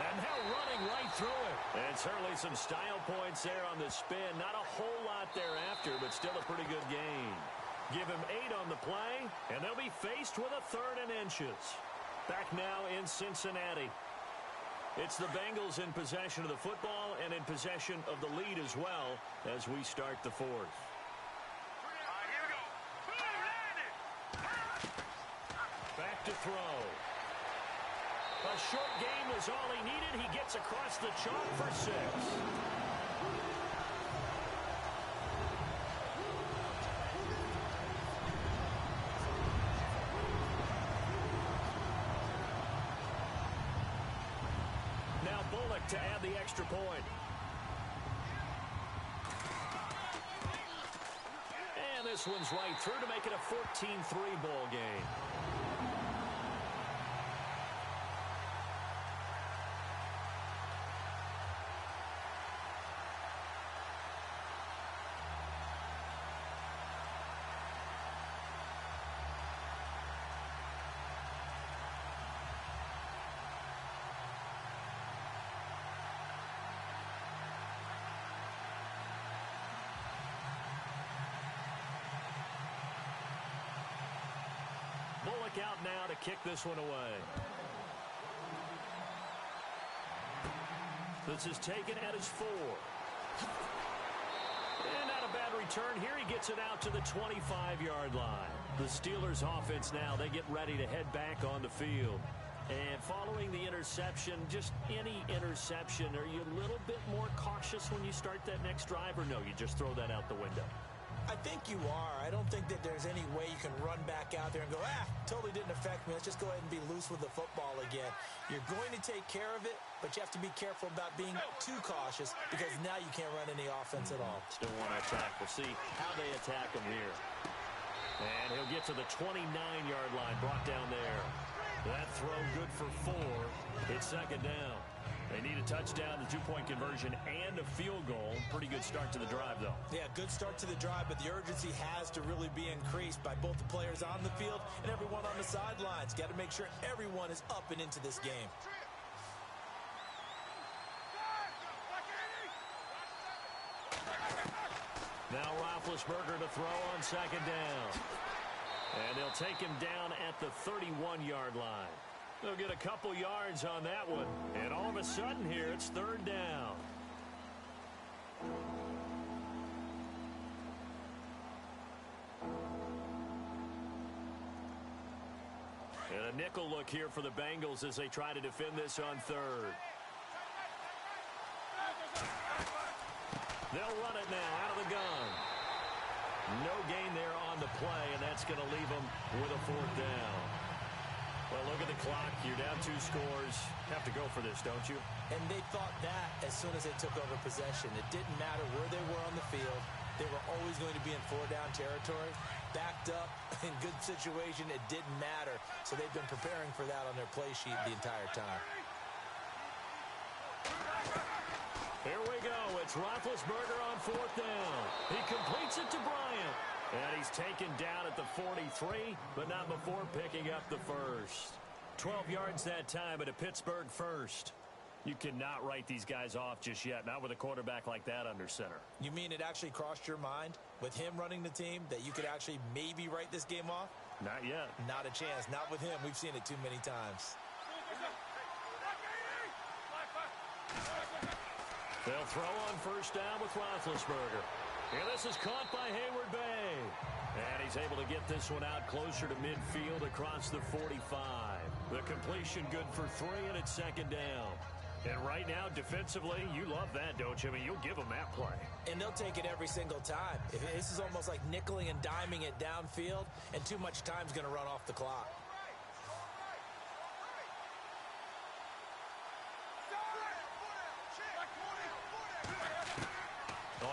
And now running right through it. And certainly some style points there on the spin. Not a whole lot thereafter, but still a pretty good gain. Give him 8 on the play, and they'll be faced with a 3rd and inches. Back now in Cincinnati. It's the Bengals in possession of the football and in possession of the lead as well as we start the 4th. Here we go. Blue landed. Back to throw. A short game was all he needed. He gets across the chalk for 6. Now Bullock to add the extra point. And this one's right through to make it a 14-3 ball game. Bullock out now to kick this one away. This is taken at his 4. And not a bad return here. He gets it out to the 25-yard line. The Steelers offense now, they get ready to head back on the field. And following the interception, just any interception, are you a little bit more cautious when you start that next drive, or no, you just throw that out the window? I think you are. I don't think that there's any way you can run back out there and go, totally didn't affect me. Let's just go ahead and be loose with the football again. You're going to take care of it, but you have to be careful about being too cautious because now you can't run any offense at all. Still want to attack. We'll see how they attack him here. And he'll get to the 29-yard line, brought down there. That throw good for 4. It's second down. They need a touchdown, the two-point conversion, and a field goal. Pretty good start to the drive, though. Yeah, good start to the drive, but the urgency has to really be increased by both the players on the field and everyone on the sidelines. Got to make sure everyone is up and into this game. Now Roethlisberger to throw on second down. And they'll take him down at the 31-yard line. They'll get a couple yards on that one. And all of a sudden here, it's third down. And a nickel look here for the Bengals as they try to defend this on third. They'll run it now out of the gun. No gain there on the play, and that's going to leave them with a fourth down. Well, look at the clock. You're down 2 scores. Have to go for this, don't you? And they thought that as soon as they took over possession. It didn't matter where they were on the field. They were always going to be in 4-down territory. Backed up, in good situation, it didn't matter. So they've been preparing for that on their play sheet the entire time. Here we go. It's Roethlisberger on fourth down. He completes it to Bryant. And he's taken down at the 43, but not before picking up the first. 12 yards that time at a Pittsburgh first. You cannot write these guys off just yet, not with a quarterback like that under center. You mean it actually crossed your mind with him running the team that you could actually maybe write this game off? Not yet. Not a chance. Not with him. We've seen it too many times. They'll throw on first down with Roethlisberger. And this is caught by Hayward-Bay. And he's able to get this one out closer to midfield across the 45. The completion good for 3, and it's second down. And right now, defensively, you love that, don't you? I mean, you'll give them that play. And they'll take it every single time. This is almost like nickeling and diming it downfield, and too much time's going to run off the clock.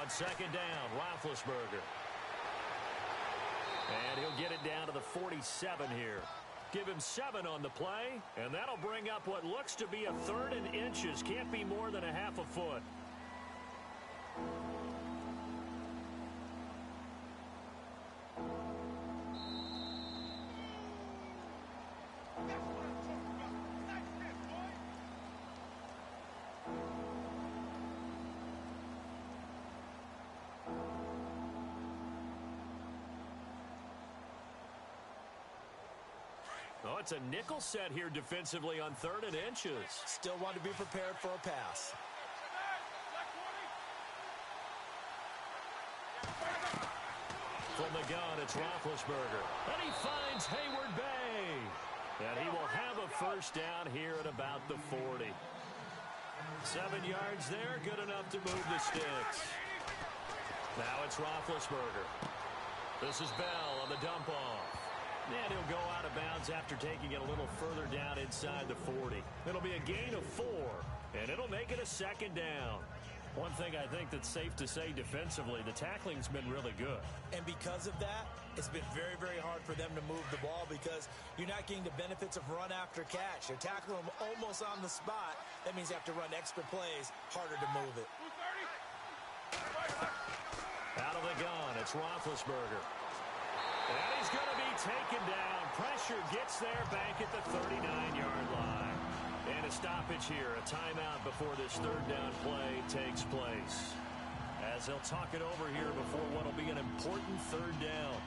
On second down, Roethlisberger. And he'll get it down to the 47 here. Give him 7 on the play, and that'll bring up what looks to be a 3rd and inches. Can't be more than a half a foot. Oh, it's a nickel set here defensively on 3rd and inches. Still want to be prepared for a pass. From the gun, it's Roethlisberger. And he finds Hayward-Bay. And he will have a first down here at about the 40. 7 yards there, good enough to move the sticks. Now it's Roethlisberger. This is Bell on the dump-off. And he'll go out of bounds after taking it a little further down inside the 40. It'll be a gain of 4, and it'll make it a second down. One thing I think that's safe to say defensively, the tackling's been really good. And because of that, it's been very, very hard for them to move the ball because you're not getting the benefits of run after catch. They're tackling them almost on the spot. That means you have to run extra plays, harder to move it. Out of the gun, it's Roethlisberger. And he's going to be taken down. Pressure gets there back at the 39-yard line. And a stoppage here, a timeout before this 3rd down play takes place. As they'll talk it over here before what will be an important 3rd down.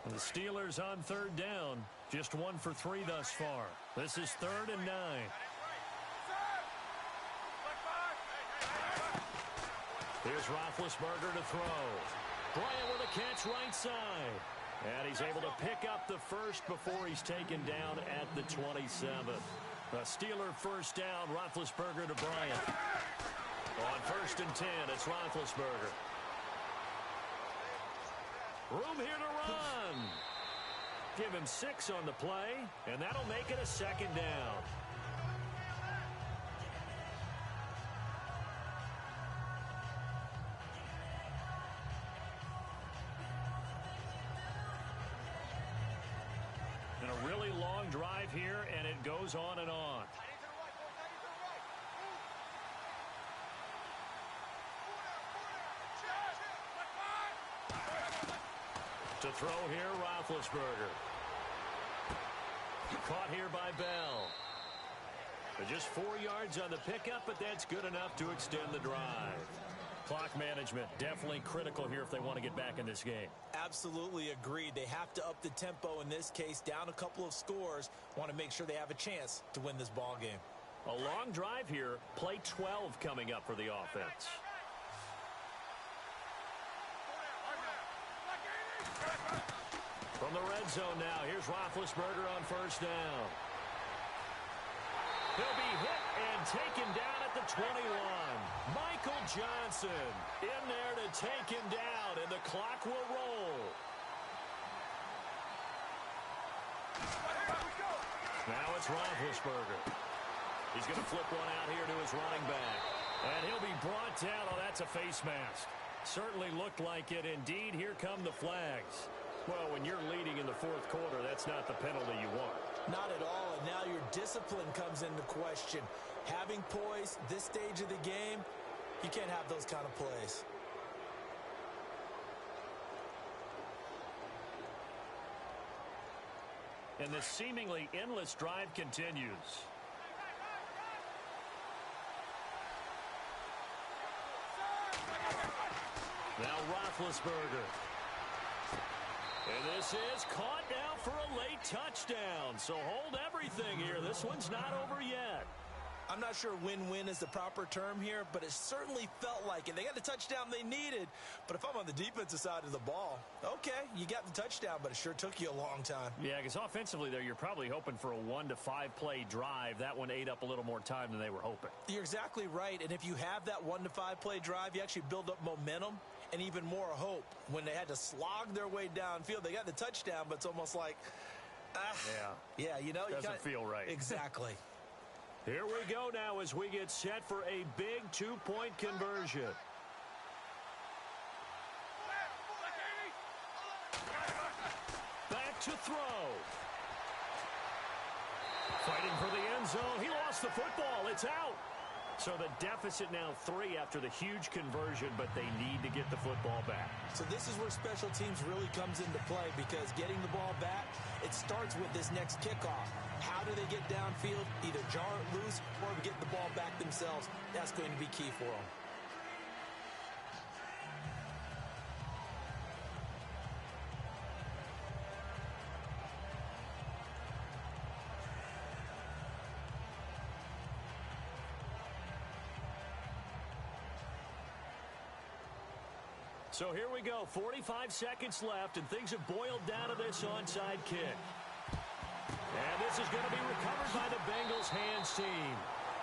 The Steelers on 3rd down. Just 1 for 3 thus far. This is 3rd and 9. Here's Roethlisberger to throw. Bryant with a catch right side. And he's able to pick up the first before he's taken down at the 27. A Steeler first down, Roethlisberger to Bryant. On 1st and 10, it's Roethlisberger. Room here to run. Give him 6 on the play, and that'll make it a 2nd down. And a really long drive here, and it goes on and on. To throw here, Roethlisberger. Caught here by Bell. Just 4 yards on the pickup, but that's good enough to extend the drive. Clock management definitely critical here if they want to get back in this game. Absolutely agreed. They have to up the tempo in this case, down a couple of scores. Want to make sure they have a chance to win this ball game. A long drive here. Play 12 coming up for the offense. From the red zone now, here's Roethlisberger on 1st down. He'll be hit and taken down at the 21. Michael Johnson in there to take him down, and the clock will roll. Now it's Roethlisberger. He's going to flip one out here to his running back. And he'll be brought down. Oh, that's a face mask. Certainly looked like it. Indeed, here come the flags. Well, when you're leading in the 4th quarter, that's not the penalty you want. Not at all, and now your discipline comes into question. Having poise this stage of the game, you can't have those kind of plays. And the seemingly endless drive continues. Now Roethlisberger. And this is caught now for a late touchdown. So hold everything here. This one's not over yet. I'm not sure win-win is the proper term here, but it certainly felt like it. They got the touchdown they needed, but if I'm on the defensive side of the ball, okay, you got the touchdown, but it sure took you a long time. Yeah, because offensively there, you're probably hoping for a 1 to 5 play drive. That one ate up a little more time than they were hoping. You're exactly right, and if you have that 1 to 5 play drive, you actually build up momentum and even more hope. When they had to slog their way downfield, they got the touchdown, but it's almost like, yeah, you know, doesn't feel right. Exactly. Here we go now as we get set for a big 2-point conversion. Back to throw. Fighting for the end zone. He lost the football. It's out. So the deficit now 3 after the huge conversion, but they need to get the football back. So this is where special teams really comes into play, because getting the ball back, it starts with this next kickoff. How do they get downfield? Either jar it loose or get the ball back themselves. That's going to be key for them. So here we go, 45 seconds left, and things have boiled down to this onside kick. And this is going to be recovered by the Bengals hands team.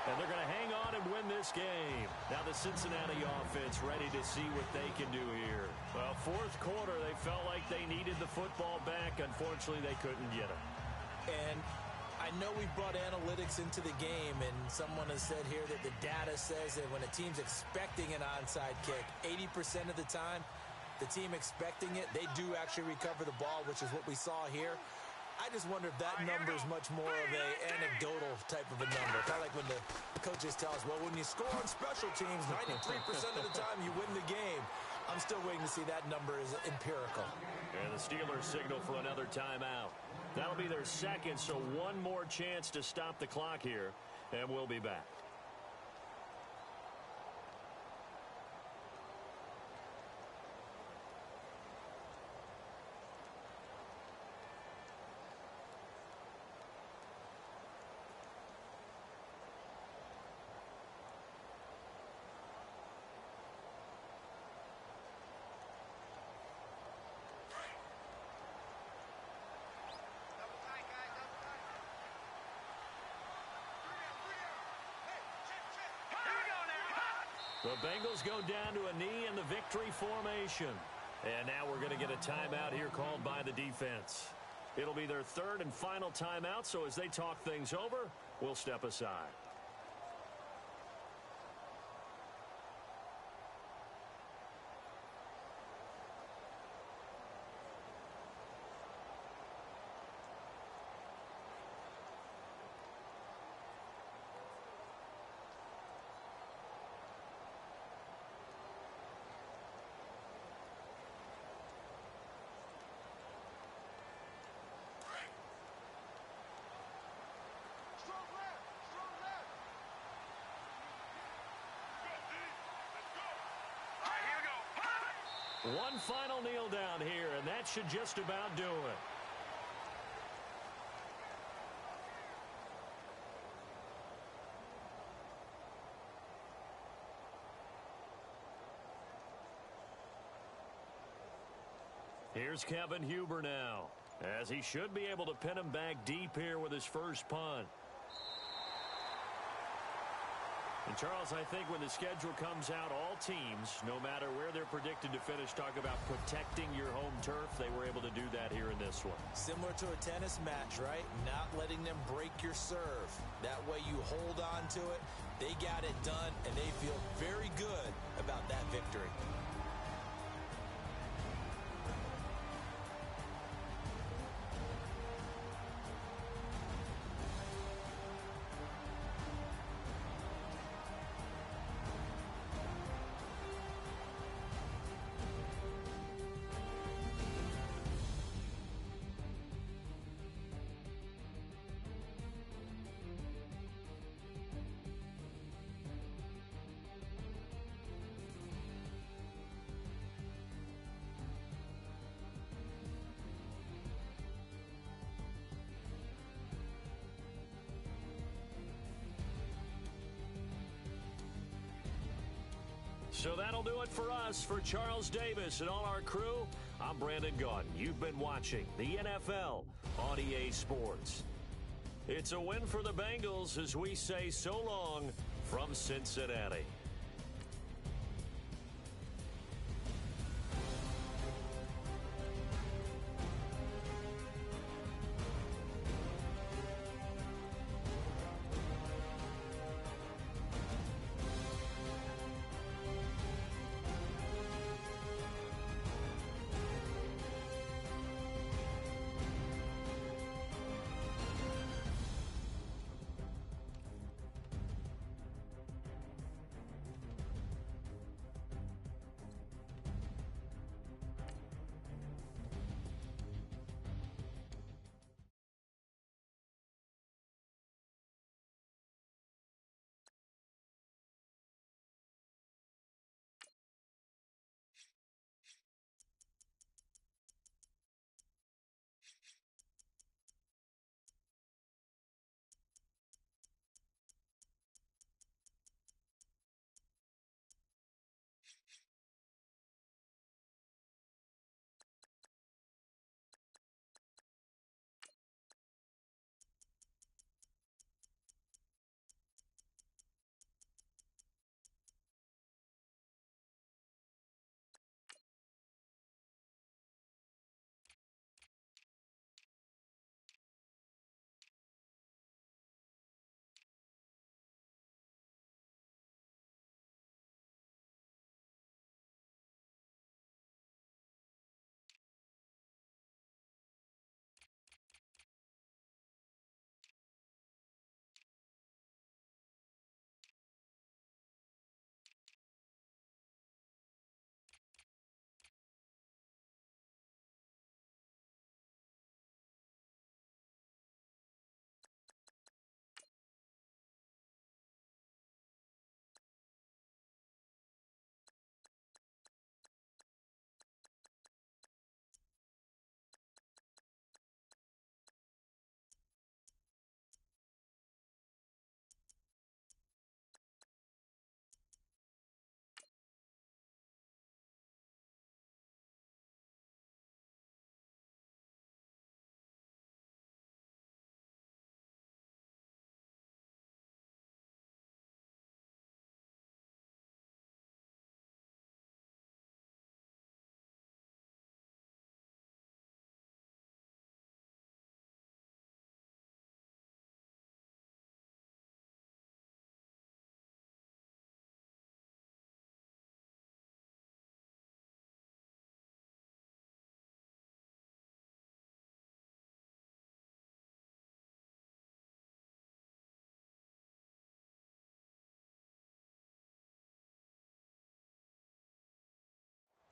And they're going to hang on and win this game. Now the Cincinnati offense ready to see what they can do here. Well, 4th quarter, they felt like they needed the football back. Unfortunately, they couldn't get it. And I know we've brought analytics into the game, and someone has said here that the data says that when a team's expecting an onside kick, 80% of the time, the team expecting it, they do actually recover the ball, which is what we saw here. I just wonder if that number is much more of a anecdotal type of a number. Kind of like when the coaches tell us, well, when you score on special teams, 93% of the time you win the game. I'm still waiting to see that number is empirical. And the Steelers signal for another timeout. That'll be their 2nd, so one more chance to stop the clock here, and we'll be back. The Bengals go down to a knee in the victory formation. And now we're going to get a timeout here called by the defense. It'll be their third and final timeout, so as they talk things over, we'll step aside. One final kneel down here, and that should just about do it. Here's Kevin Huber now, as he should be able to pin him back deep here with his first punt. And, Charles, I think when the schedule comes out, all teams, no matter where they're predicted to finish, talk about protecting your home turf. They were able to do that here in this one. Similar to a tennis match, right? Not letting them break your serve. That way you hold on to it. They got it done, and they feel very good about that victory. So that'll do it for us. For Charles Davis and all our crew, I'm Brandon Gaudin. You've been watching the NFL on EA Sports. It's a win for the Bengals as we say so long from Cincinnati.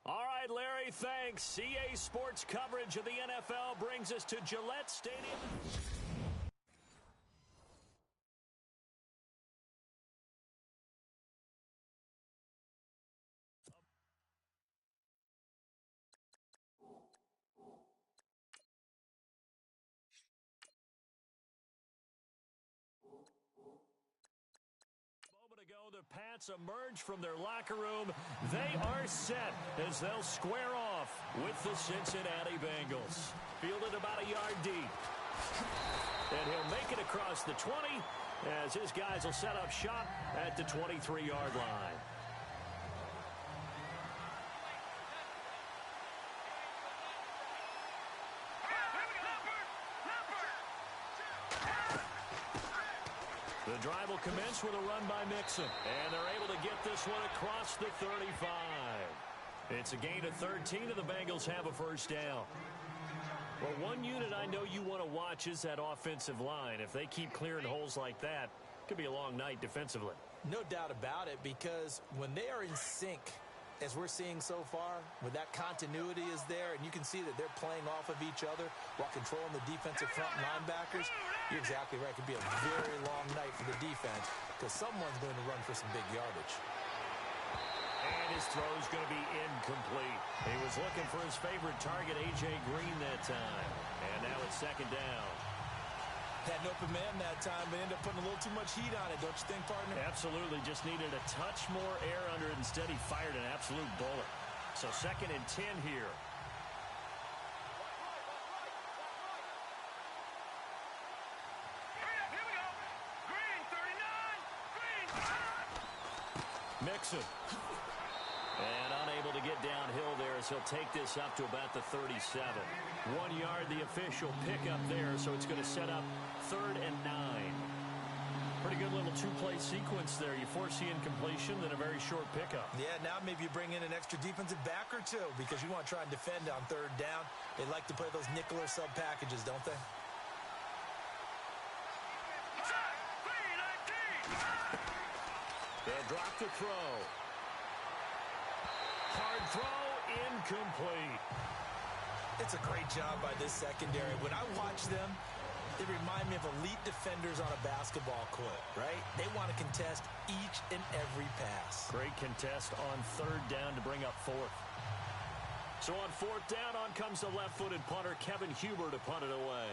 All right, Larry, thanks. CA Sports coverage of the NFL brings us to Gillette Stadium. The Pats emerge from their locker room. They are set as they'll square off with the Cincinnati Bengals. Fielded about a yard deep. And he'll make it across the 20 as his guys will set up shop at the 23-yard line. The drive will commence with a run by Mixon. And they're able to get this one across the 35. It's a gain of 13, and the Bengals have a first down. Well, one unit I know you want to watch is that offensive line. If they keep clearing holes like that, it could be a long night defensively. No doubt about it, because when they are in sync, as we're seeing so far, when that continuity is there, and you can see that they're playing off of each other while controlling the defensive front linebackers, you're exactly right. It could be a very long night for the defense because someone's going to run for some big yardage. And his throw is going to be incomplete. He was looking for his favorite target, A.J. Green, that time. And now it's second down. Had an open man that time, but ended up putting a little too much heat on it, don't you think, partner? Absolutely. Just needed a touch more air under it. Instead, he fired an absolute bullet. So 2nd and 10 here. Here we go. Green, 39. Green. Mixon. And unable to get downhill there as he'll take this up to about the 37. 1 yard, the official pickup there, so it's going to set up 3rd and 9. Pretty good little two-play sequence there. You foresee incompletion, then a very short pickup. Yeah, now maybe you bring in an extra defensive back or two because you want to try and defend on 3rd down. They like to play those nickel or sub packages, don't they? They'll drop the throw. Hard throw, incomplete. It's a great job by this secondary. When I watch them, they remind me of elite defenders on a basketball court, right? They want to contest each and every pass. Great contest on 3rd down to bring up 4th. So on 4th down, on comes the left-footed punter, Kevin Huber, to punt it away.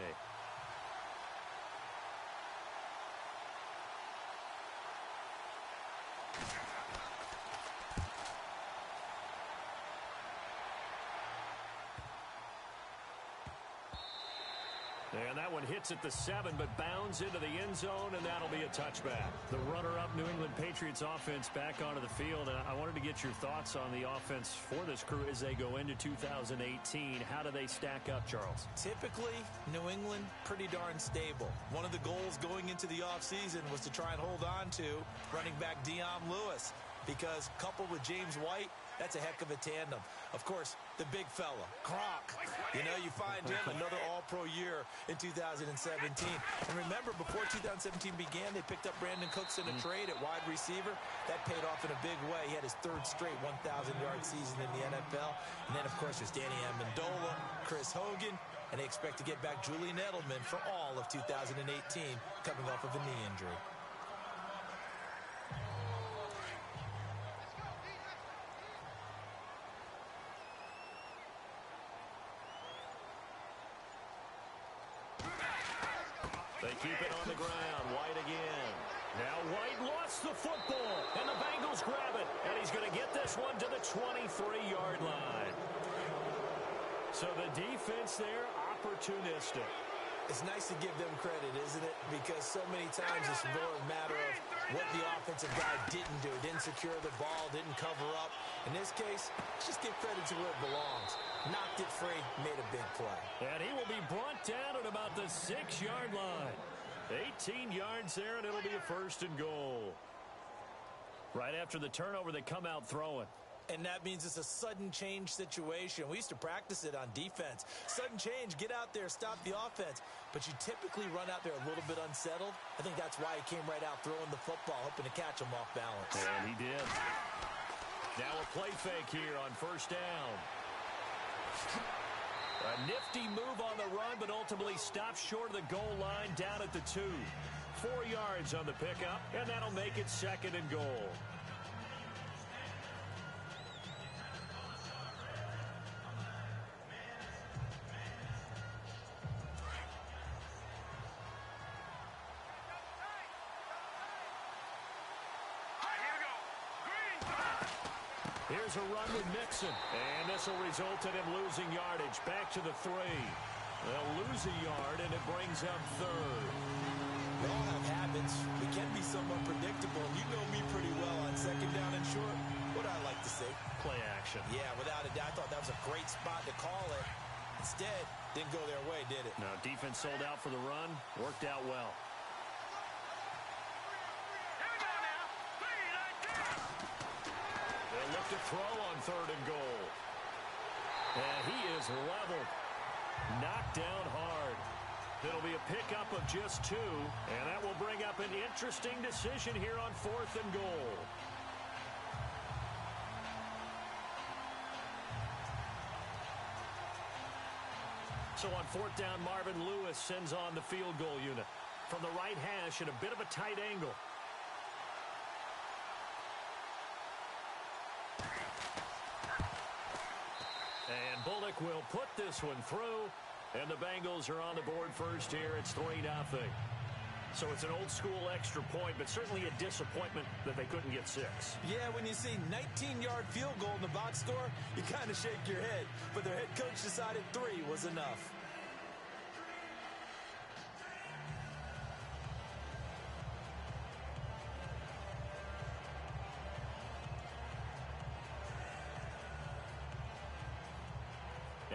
And that one hits at the 7, but bounds into the end zone, and that'll be a touchback. The runner-up New England Patriots offense back onto the field. And I wanted to get your thoughts on the offense for this crew as they go into 2018. How do they stack up, Charles? Typically, New England, pretty darn stable. One of the goals going into the offseason was to try and hold on to running back Dion Lewis, because coupled with James White, that's a heck of a tandem. Of course, the big fella, Gronk. You know, you find him another all-pro year in 2017. And remember, before 2017 began, they picked up Brandon Cooks in a trade at wide receiver. That paid off in a big way. He had his 3rd straight 1,000-yard season in the NFL. And then, of course, there's Danny Amendola, Chris Hogan, and they expect to get back Julian Edelman for all of 2018, coming off of a knee injury. They keep it on the ground. White again. Now White lost the football, and the Bengals grab it. And he's going to get this one to the 23-yard line. So the defense there, opportunistic. It's nice to give them credit, isn't it? Because so many times it's more a matter of what the offensive guy didn't do. Didn't secure the ball, didn't cover up. In this case, let's just give credit to where it belongs. Knocked it free, made a big play. And he will be brought down at about the 6-yard line. 18 yards there, and it'll be a 1st and goal. Right after the turnover, they come out throwing. And that means it's a sudden change situation. We used to practice it on defense. Sudden change, get out there, stop the offense. But you typically run out there a little bit unsettled. I think that's why he came right out throwing the football, hoping to catch him off balance. And he did. Now a play fake here on first down. A nifty move on the run, but ultimately stopped short of the goal line down at the 2. 4 yards on the pickup, and that'll make it 2nd and goal. Here's a run with Mixon, and this will result in him losing yardage. Back to the 3. They'll lose a yard, and it brings up 3rd. We all have habits. We can be somewhat predictable. You know me pretty well on 2nd down and short. What I like to say? Play action. Yeah, without a doubt. I thought that was a great spot to call it. Instead, didn't go their way, did it? Now, defense sold out for the run. Worked out well. They'll look to throw on 3rd and goal. And he is leveled. Knocked down hard. It'll be a pickup of just 2, and that will bring up an interesting decision here on 4th and goal. So on 4th down, Marvin Lewis sends on the field goal unit. From the right hash at a bit of a tight angle. And Bullock will put this one through. And the Bengals are on the board first here. It's 3-0. So it's an old-school extra point, but certainly a disappointment that they couldn't get 6. Yeah, when you see 19-yard field goal in the box score, you kind of shake your head. But their head coach decided 3 was enough.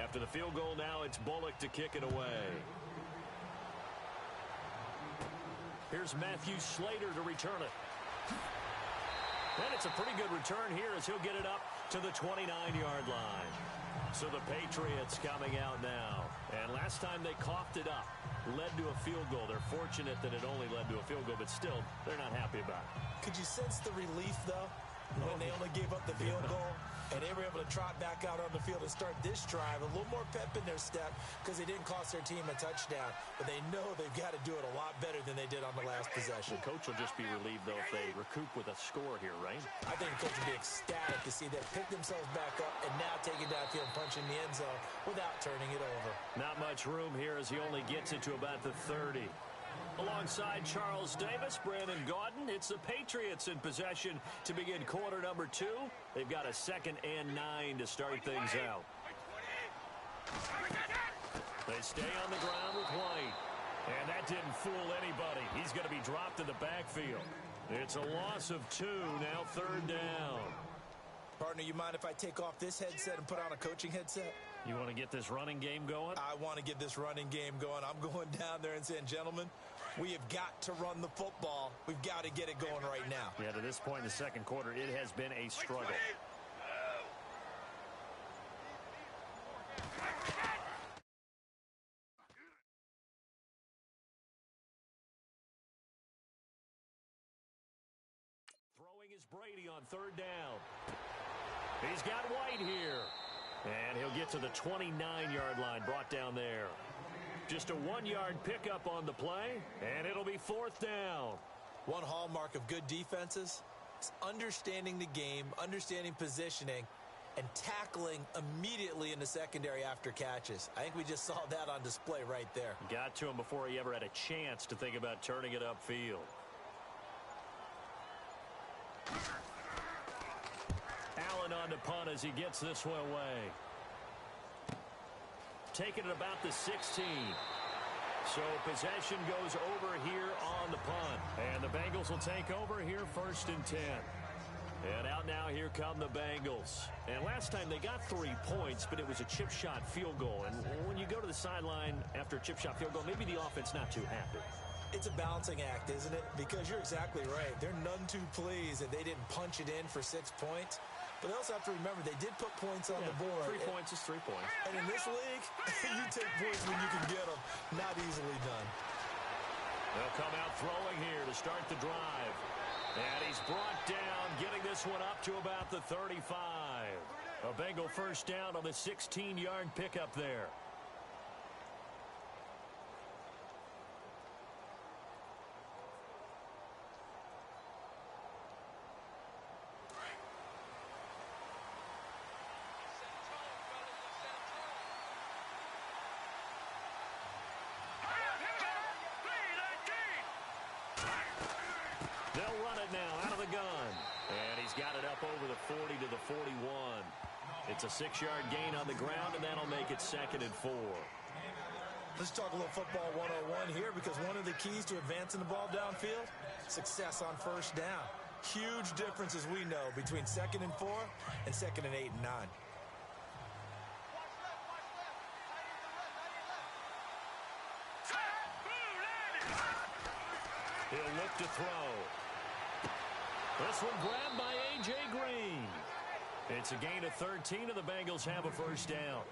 After the field goal now, it's Bullock to kick it away. Here's Matthew Slater to return it. And it's a pretty good return here as he'll get it up to the 29-yard line. So the Patriots coming out now. And last time they coughed it up, led to a field goal. They're fortunate that it only led to a field goal, but still, they're not happy about it. Could you sense the relief, though, when they only gave up the field goal? And they were able to trot back out on the field and start this drive. A little more pep in their step because they didn't cost their team a touchdown. But they know they've got to do it a lot better than they did on the last possession. The coach will just be relieved, though, if they recoup with a score here, right? I think the coach will be ecstatic to see them pick themselves back up and now take it downfield and punch in the end zone without turning it over. Not much room here as he only gets it to about the 30. Alongside Charles Davis, Brandon Gaudin, it's the Patriots in possession to begin quarter number 2. They've got a 2nd and 9 to start things out. They stay on the ground with White. And that didn't fool anybody. He's going to be dropped in the backfield. It's a loss of 2, now 3rd down. Partner, you mind if I take off this headset and put on a coaching headset? You want to get this running game going? I want to get this running game going. I'm going down there and saying, gentlemen, we have got to run the football. We've got to get it going right now. Yeah, to this point in the 2nd quarter, it has been a struggle. Throwing is Brady on 3rd down. He's got White here. And he'll get to the 29-yard line, brought down there. Just a 1-yard pickup on the play, and it'll be 4th down. One hallmark of good defenses is understanding the game, understanding positioning, and tackling immediately in the secondary after catches. I think we just saw that on display right there. Got to him before he ever had a chance to think about turning it upfield. Allen on the punt as he gets this one away. Taking it about the 16. So possession goes over here on the punt. And the Bengals will take over here 1st and 10. And out now, here come the Bengals. And last time they got 3 points, but it was a chip shot field goal. And when you go to the sideline after a chip shot field goal, maybe the offense not too happy. It's a balancing act, isn't it? Because you're exactly right. They're none too pleased that they didn't punch it in for 6 points. But they also have to remember they did put points on the board. 3 points is 3 points. And in this league, you take points when you can get them. Not easily done. They'll come out throwing here to start the drive. And he's brought down, getting this one up to about the 35. A Bengal first down on the 16-yard pickup there. They'll run it now out of the gun. And he's got it up over the 40 to the 41. It's a 6-yard gain on the ground, and that'll make it 2nd and 4. Let's talk a little football 101 here, because one of the keys to advancing the ball downfield, success on first down. Huge difference, as we know, between 2nd and 4 and 2nd and 8 and 9. He'll look to throw. This one grabbed by A.J. Green. It's a gain of 13, and the Bengals have a first down.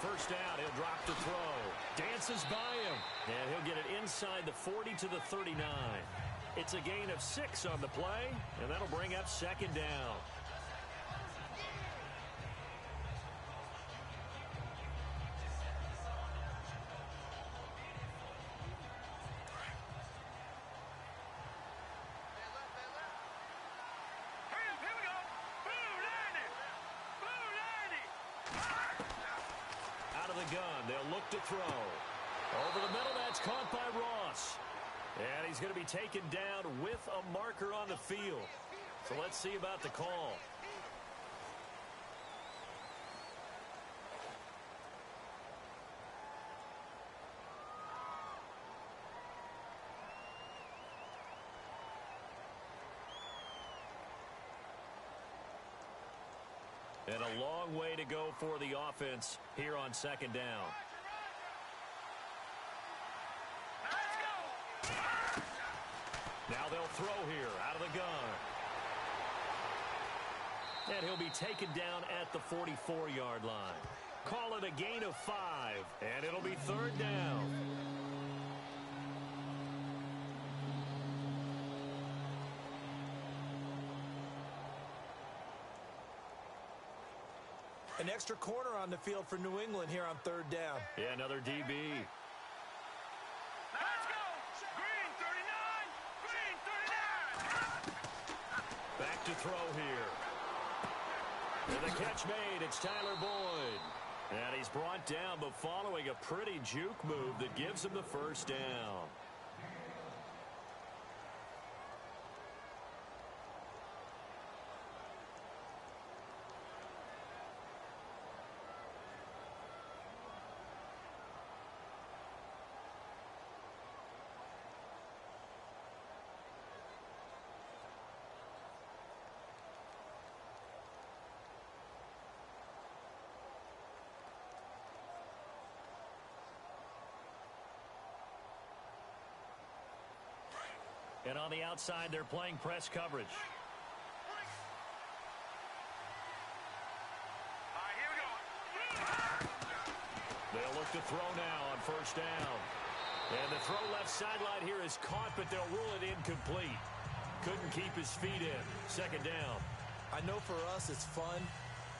First down, he'll drop to throw. Dances by him, and he'll get it inside the 40 to the 39. It's a gain of 6 on the play, and that'll bring up 2nd down. Gun. They'll look to throw. Over the middle, that's caught by Ross. And he's going to be taken down with a marker on the field. So let's see about the call. And a long way to go for the offense here on 2nd down. Now they'll throw here out of the gun. And he'll be taken down at the 44-yard line. Call it a gain of 5, and it'll be 3rd down. An extra corner on the field for New England here on 3rd down. Yeah, another DB. Let's go! Green 39! Green 39! Back to throw here. And the catch made. It's Tyler Boyd. And he's brought down, but following a pretty juke move that gives him the first down. And on the outside, they're playing press coverage. All right, here we go. They'll look to throw now on first down. And the throw left sideline here is caught, but they'll rule it incomplete. Couldn't keep his feet in. 2nd down. I know for us it's fun,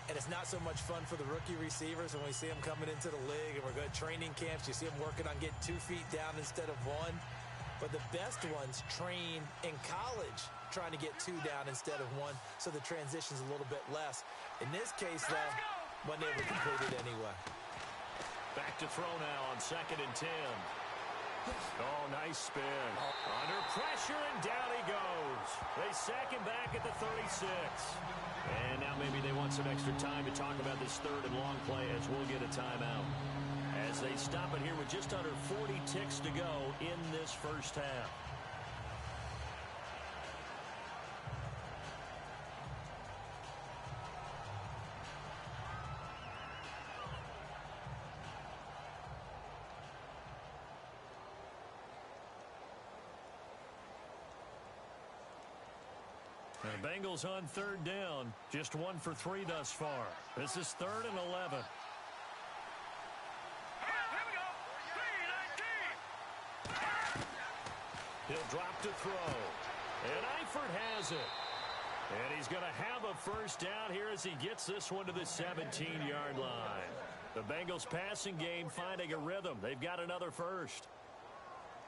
and it's not so much fun for the rookie receivers when we see them coming into the league and we're going to training camps. You see them working on getting 2 feet down instead of 1. But the best ones train in college trying to get 2 down instead of 1, so the transition's a little bit less. In this case, though, wasn't able to complete it anyway. Back to throw now on 2nd and 10. Oh, nice spin. Under pressure, and down he goes. They sack him back at the 36. And now maybe they want some extra time to talk about this 3rd and long play as we'll get a timeout. As as they stop it here with just under 40 ticks to go in this first half. The Bengals on third down. Just 1 for 3 thus far. This is 3rd and 11. Here we go. 3-19. He'll drop to throw. And Eifert has it. And he's going to have a first down here as he gets this one to the 17-yard line. The Bengals passing game finding a rhythm. They've got another first.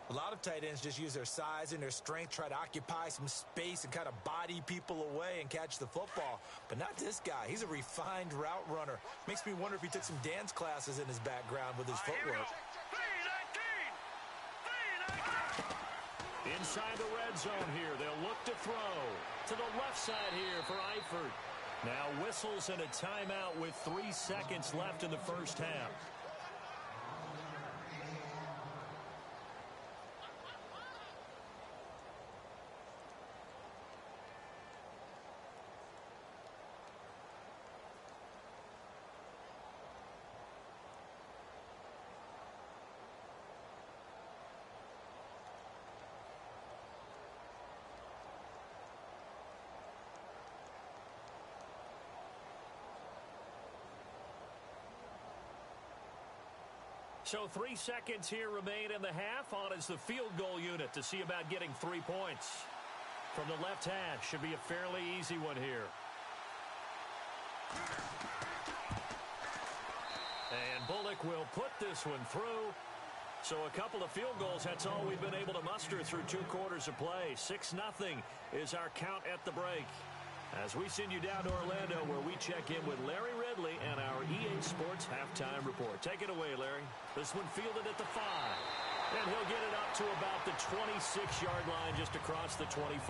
A lot of tight ends just use their size and their strength, try to occupy some space and kind of body people away and catch the football. But not this guy. He's a refined route runner. Makes me wonder if he took some dance classes in his background with his footwork. 3-19. Inside the red zone here. They'll look to throw. To the left side here for Eifert. Now whistles and a timeout with 3 seconds left in the first half. So 3 seconds here remain in the half. On is the field goal unit to see about getting 3 points. From the left hash, should be a fairly easy one here. And Bullock will put this one through. So a couple of field goals, that's all we've been able to muster through 2 quarters of play. 6-0 is our count at the break. As we send you down to Orlando, where we check in with Larry Ridley and our EA Sports Halftime Report. Take it away, Larry. This one fielded at the 5. And he'll get it up to about the 26-yard line, just across the 25.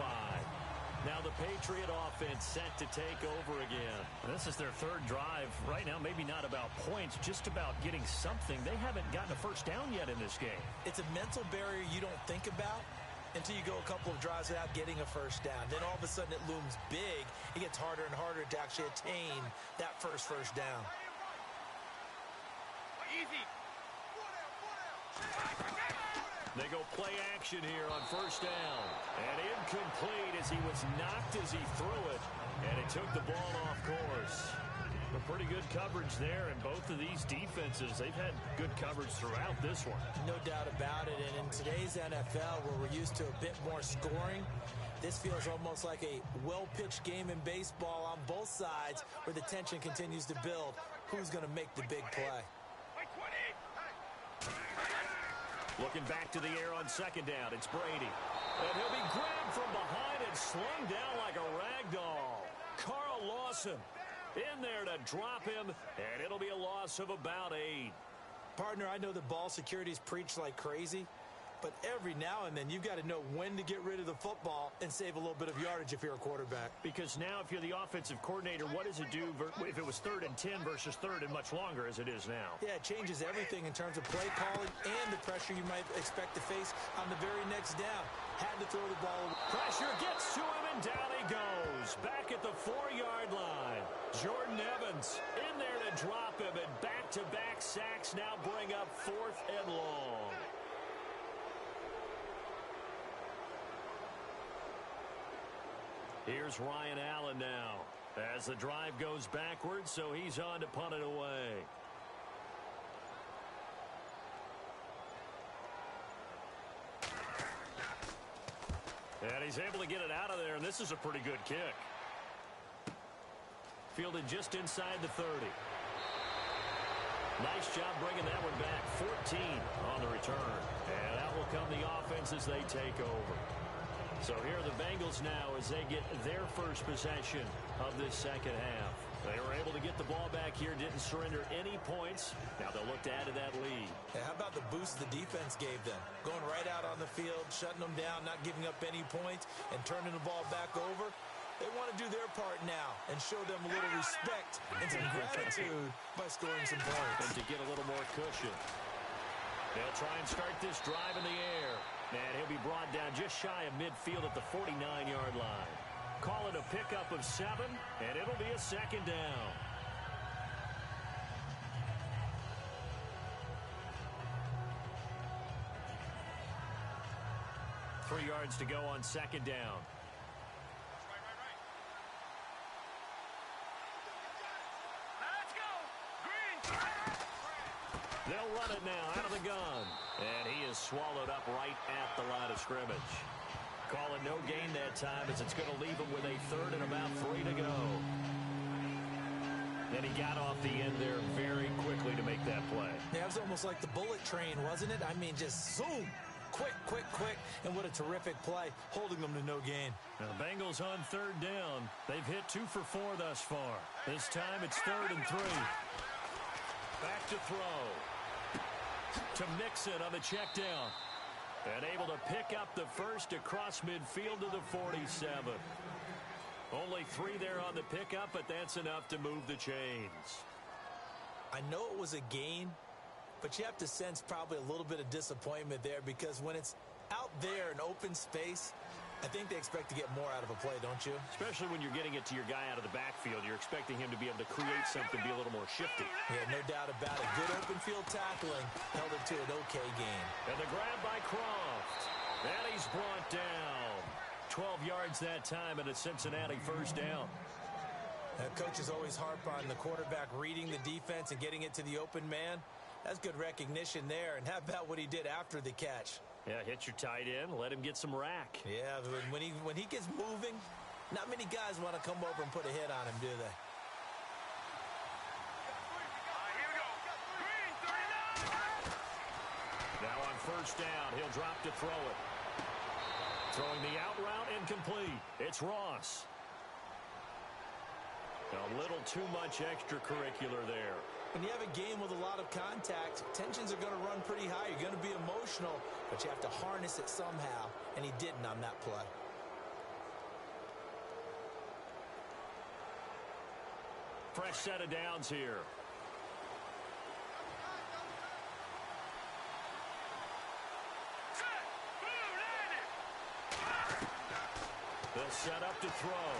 Now the Patriot offense set to take over again. This is their 3rd drive. Right now, maybe not about points, just about getting something. They haven't gotten a first down yet in this game. It's a mental barrier you don't think about until you go a couple of drives without getting a first down. Then all of a sudden it looms big. It gets harder and harder to actually attain that first down. Easy. They go play action here on first down. And incomplete as he was knocked as he threw it. And it took the ball off course. A pretty good coverage there, and both of these defenses, they've had good coverage throughout this one. No doubt about it. And in today's NFL, where we're used to a bit more scoring, this feels almost like a well-pitched game in baseball on both sides, where the tension continues to build. Who's going to make the big play? Looking back to the air on second down, it's Brady. And he'll be grabbed from behind and slung down like a rag doll. Carl Lawson in there to drop him, and it'll be a loss of about 8. Partner, I know the ball security's preached like crazy, but every now and then you've got to know when to get rid of the football and save a little bit of yardage if you're a quarterback. Because now if you're the offensive coordinator, what does it do if it was 3rd and 10 versus 3rd and much longer as it is now? Yeah, it changes everything in terms of play calling and the pressure you might expect to face on the very next down. Had to throw the ball away. Pressure gets to him, and down he goes. Back at the 4-yard line. Jordan Evans in there to drop him, and back-to-back sacks now bring up 4th and long. Here's Ryan Allen now as the drive goes backwards, so he's on to punt it away. And he's able to get it out of there, and this is a pretty good kick. Fielded just inside the 30. Nice job bringing that one back. 14 on the return. And out will come the offense as they take over. So here are the Bengals now as they get their first possession of this second half. They were able to get the ball back here, didn't surrender any points. Now they'll look to add to that lead. Hey, how about the boost the defense gave them? Going right out on the field, shutting them down, not giving up any points, and turning the ball back over. They want to do their part now and show them a little respect and some gratitude by scoring some points. And to get a little more cushion. They'll try and start this drive in the air. And he'll be brought down just shy of midfield at the 49-yard line. Call it a pickup of 7, and it'll be a second down. Three yards to go on second down. Let's go. Green. They'll run it now out of the gun. And he is swallowed up right at the line of scrimmage. Call it no gain that time as it's going to leave him with a third and about 3 to go. And he got off the end there very quickly to make that play. Yeah, it was almost like the bullet train, wasn't it? I mean, just zoom. Quick, quick, quick. And what a terrific play, holding them to no gain. Now the Bengals on third down. They've hit 2 for 4 thus far. This time it's 3rd and 3. Back to throw. To Mixon on the check down. And able to pick up the first across midfield to the 47. Only 3 there on the pickup, but that's enough to move the chains. I know it was a gain, but you have to sense probably a little bit of disappointment there because when it's out there in open space, I think they expect to get more out of a play, don't you? Especially when you're getting it to your guy out of the backfield. You're expecting him to be able to create something, be a little more shifty. Yeah, no doubt about it. Good open field tackling held it to an okay game. And the grab by Croft. And he's brought down. 12 yards that time and a Cincinnati first down. Coaches always harp on the quarterback reading the defense and getting it to the open man. That's good recognition there. And how about what he did after the catch? Yeah, hit your tight end, let him get some rack. Yeah, when he gets moving, not many guys want to come over and put a hit on him, do they? Here we go. Green 39. Now on first down, he'll drop to throw it. Throwing the out route incomplete. It's Ross. A little too much extracurricular there. When you have a game with a lot of contact, tensions are going to run pretty high. You're going to be emotional, but you have to harness it somehow, and he didn't on that play. Fresh set of downs here. Set. Blue landed. They'll set up to throw.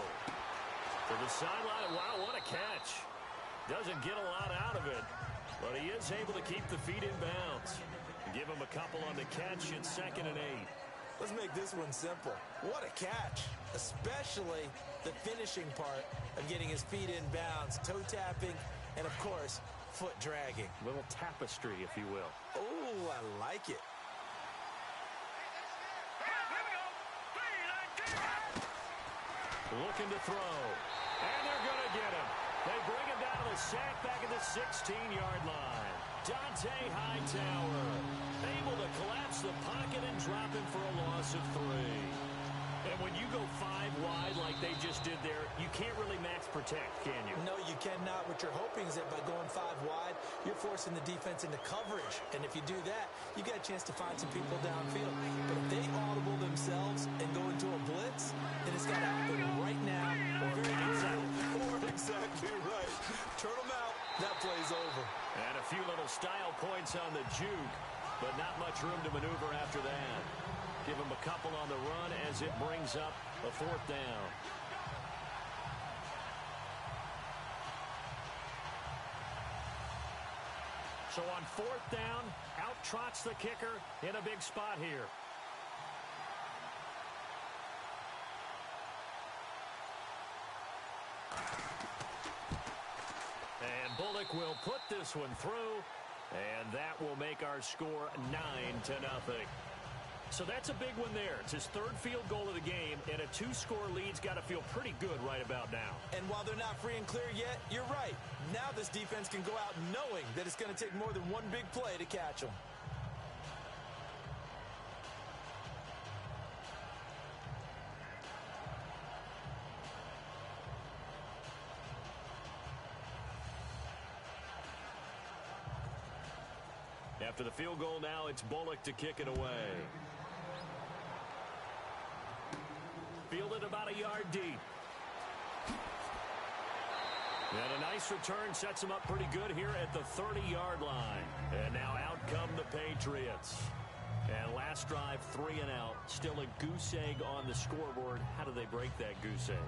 To the sideline. Wow, what a catch. Doesn't get a lot out of it, but he is able to keep the feet in bounds. Give him a couple on the catch. It's 2nd and 8. Let's make this one simple. What a catch, especially the finishing part of getting his feet in bounds, toe tapping, and of course, foot dragging. Little tapestry, if you will. Oh, I like it. Here we go. 3-19. Looking to throw. And they're going to get him. They bring him down to the sack back at the 16-yard line. Dante Hightower able to collapse the pocket and drop him for a loss of 3. And when you go 5 wide like they just did there, you can't really max protect, can you? No, you cannot. What you're hoping is that by going 5 wide, you're forcing the defense into coverage. And if you do that, you get a chance to find some people downfield. But if they audible themselves and go into a blitz, then it's got to happen right now. Or exactly right. Turn them out. That play's over. And a few little style points on the juke, but not much room to maneuver after that. Give him a couple on the run as it brings up a 4th down. So on 4th down, out trots the kicker in a big spot here. And Bullock will put this one through, and that will make our score 9-0. So that's a big one there. It's his 3rd field goal of the game, and a 2-score lead's got to feel pretty good right about now. And while they're not free and clear yet, you're right. Now this defense can go out knowing that it's going to take more than one big play to catch them. After the field goal now, it's Bullock to kick it away. Fielded about a yard deep. And a nice return sets them up pretty good here at the 30-yard line. And now out come the Patriots. And last drive, 3 and out. Still a goose egg on the scoreboard. How do they break that goose egg?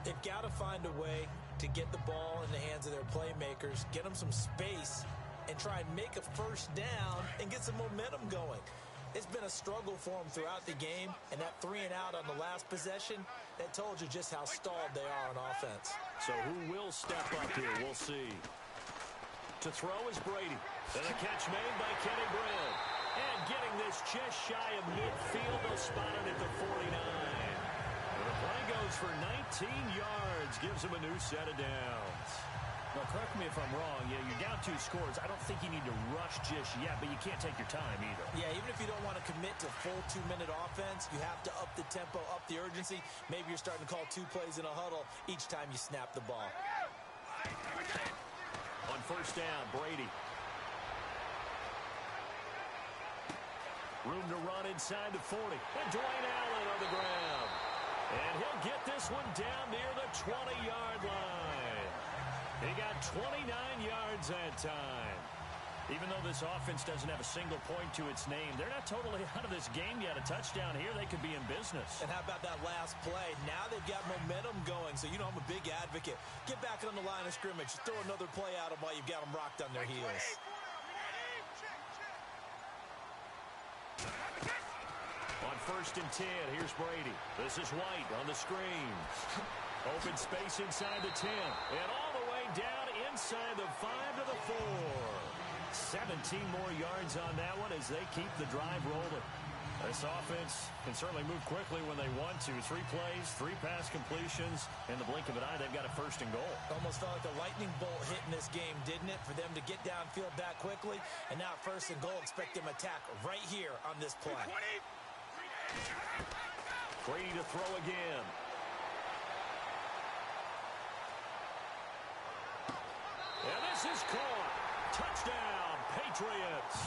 They've got to find a way to get the ball in the hands of their playmakers, get them some space, and try and make a first down and get some momentum going. It's been a struggle for them throughout the game, and that 3 and out on the last possession, that told you just how stalled they are on offense. So who will step up here? We'll see. To throw is Brady. And a catch made by Kenny Brill. And getting this just shy of midfield, they'll spot it at the 49. And the play goes for 19 yards, gives them a new set of downs. Now, correct me if I'm wrong. Yeah, you're down 2 scores. I don't think you need to rush just yet, but you can't take your time either. Yeah, even if you don't want to commit to full 2-minute offense, you have to up the tempo, up the urgency. Maybe you're starting to call 2 plays in a huddle each time you snap the ball. On first down, Brady. Room to run inside the 40. And Dwayne Allen on the ground. And he'll get this one down near the 20-yard line. He got 29 yards that time. Even though this offense doesn't have a single point to its name, they're not totally out of this game yet. A touchdown here, they could be in business. And how about that last play? Now they've got momentum going, so you know I'm a big advocate. Get back on the line of scrimmage. Throw another play at them while you've got them rocked on their heels. On first and 10, here's Brady. This is White on the screen. Open space inside the 10. And all the way down inside the 5 to the 4. 17 more yards on that one as they keep the drive rolling. This offense can certainly move quickly when they want to. 3 plays, 3 pass completions. In the blink of an eye, they've got a first and goal. Almost felt like a lightning bolt hit in this game, didn't it? For them to get downfield that quickly. And now first and goal, expect them to attack right here on this play. Brady to throw again. And this is caught. Touchdown, Patriots.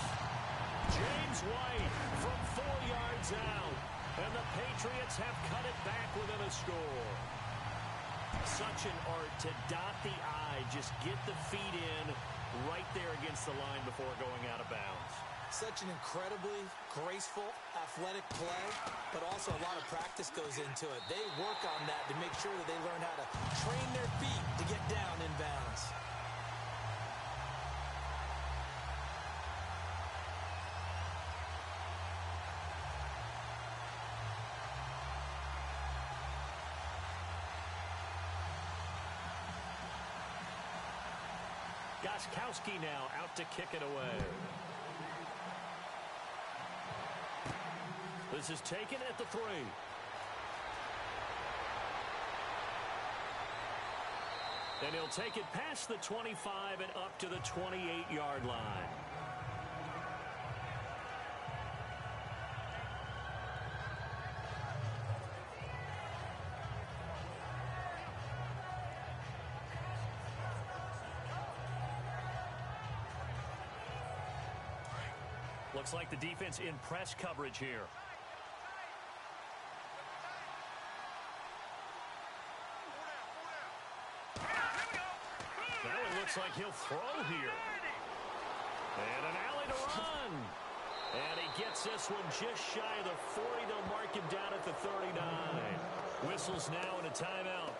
James White from 4 yards out. And the Patriots have cut it back within a score. Such an art to dot the I. Just get the feet in right there against the line before going out of bounds. Such an incredibly graceful, athletic play, but also a lot of practice goes into it. They work on that to make sure that they learn how to train their feet to get down in bounds. Gostkowski now out to kick it away. This is taken at the 3. And he'll take it past the 25 and up to the 28-yard line. Looks like the defense in press coverage here. Now it looks like he'll throw here. And an alley to run. And he gets this one just shy of the 40. They'll mark him down at the 39. Whistles now and a timeout.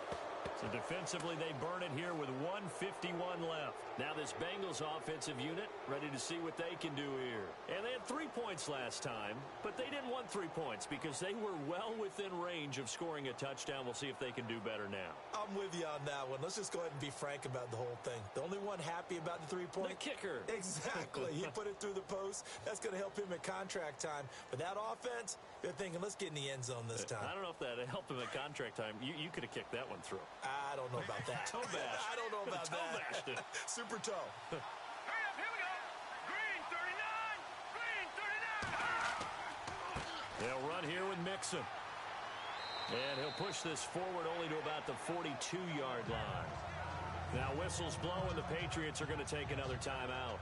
So defensively, they burn it here with 1:51 left. Now this Bengals offensive unit ready to see what they can do here. And they had 3 points last time, but they didn't want 3 points because they were well within range of scoring a touchdown. We'll see if they can do better now. I'm with you on that one. Let's just go ahead and be frank about the whole thing. The only one happy about the 3-point? The kicker. Exactly. He put it through the post. That's going to help him at contract time. But that offense, they're thinking, let's get in the end zone this time. I don't know if that helped him at contract time. You could have kicked that one through. I don't know about that. Toe bash. I don't know about Toe that. bashed it. Super toe. Hurry up, here we go. Green 39. Green 39. They'll run here with Mixon. And he'll push this forward only to about the 42-yard line. Now whistles blow and the Patriots are going to take another timeout.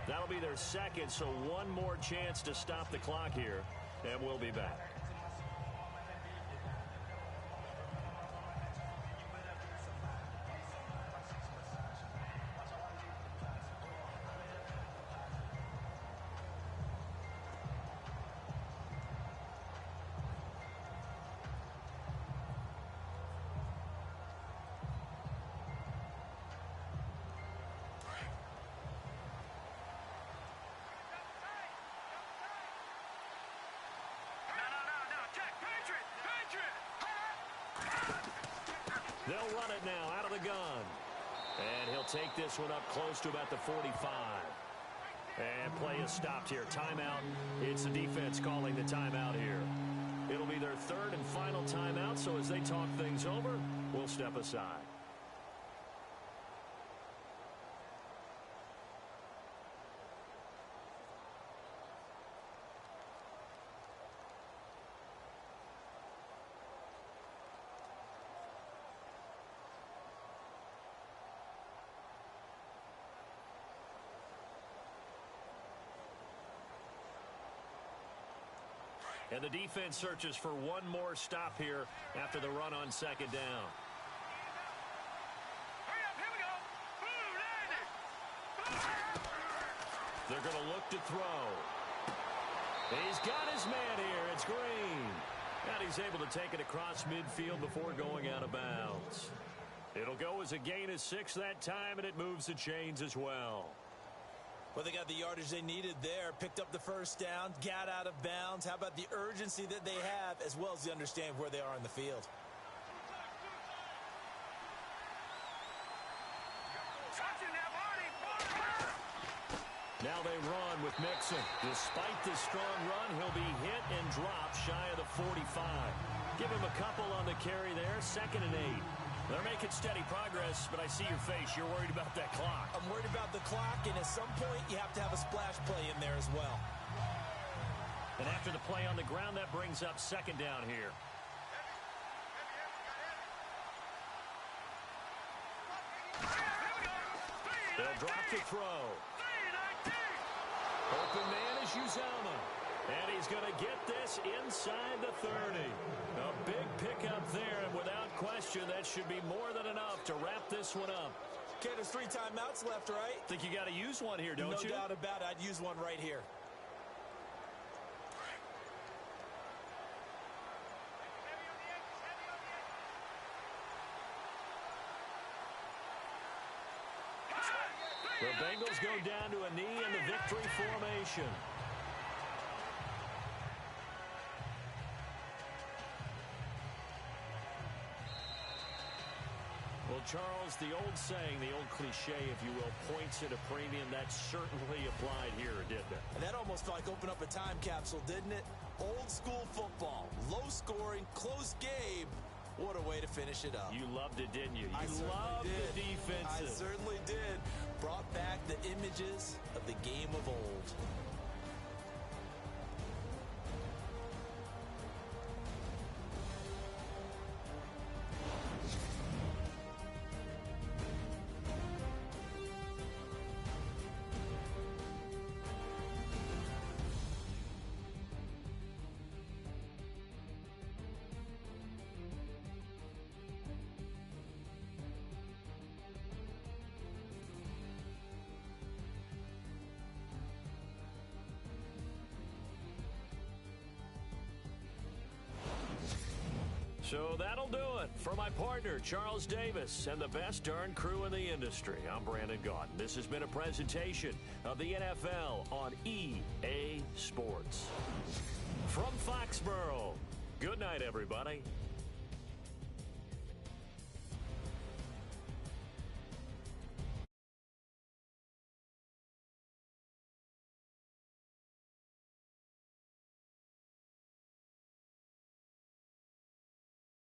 That'll be their second, so one more chance to stop the clock here. And we'll be back. They'll run it now out of the gun. And he'll take this one up close to about the 45. And play is stopped here. Timeout. It's the defense calling the timeout here. It'll be their third and final timeout, so as they talk things over, we'll step aside. And the defense searches for one more stop here after the run on second down. Hurry up, here we go. Boom, They're going to look to throw. He's got his man here. It's Green. And he's able to take it across midfield before going out of bounds. It'll go as a gain of 6 that time, and it moves the chains as well. Well, they got the yardage they needed there, picked up the first down, got out of bounds. How about the urgency that they have, as well as the understanding where they are in the field? Now they run with Mixon. Despite this strong run, he'll be hit and dropped shy of the 45. Give him a couple on the carry there, 2nd and 8. They're making steady progress, but I see your face. You're worried about that clock. I'm worried about the clock, and at some point, you have to have a splash play in there as well. And after the play on the ground, that brings up 2nd down here. They'll drop to throw. Open man is Uzama. And he's going to get this inside the 30. A big pickup there, and without question, that should be more than enough to wrap this one up. Okay, there's 3 timeouts left, right? Think you got to use one here, don't you? No doubt about it. I'd use one right here. The Bengals go down to a knee in the victory formation. Well, Charles, the old saying, the old cliche, if you will, points at a premium, that certainly applied here, didn't it? And that almost felt like opened up a time capsule, didn't it? Old school football, low scoring, close game. What a way to finish it up. You loved it, didn't you? I You loved the defensive. I certainly did. Brought back the images of the game of old. So that'll do it for my partner, Charles Davis, and the best darn crew in the industry. I'm Brandon Gaudin. This has been a presentation of the NFL on EA Sports. From Foxborough, good night, everybody.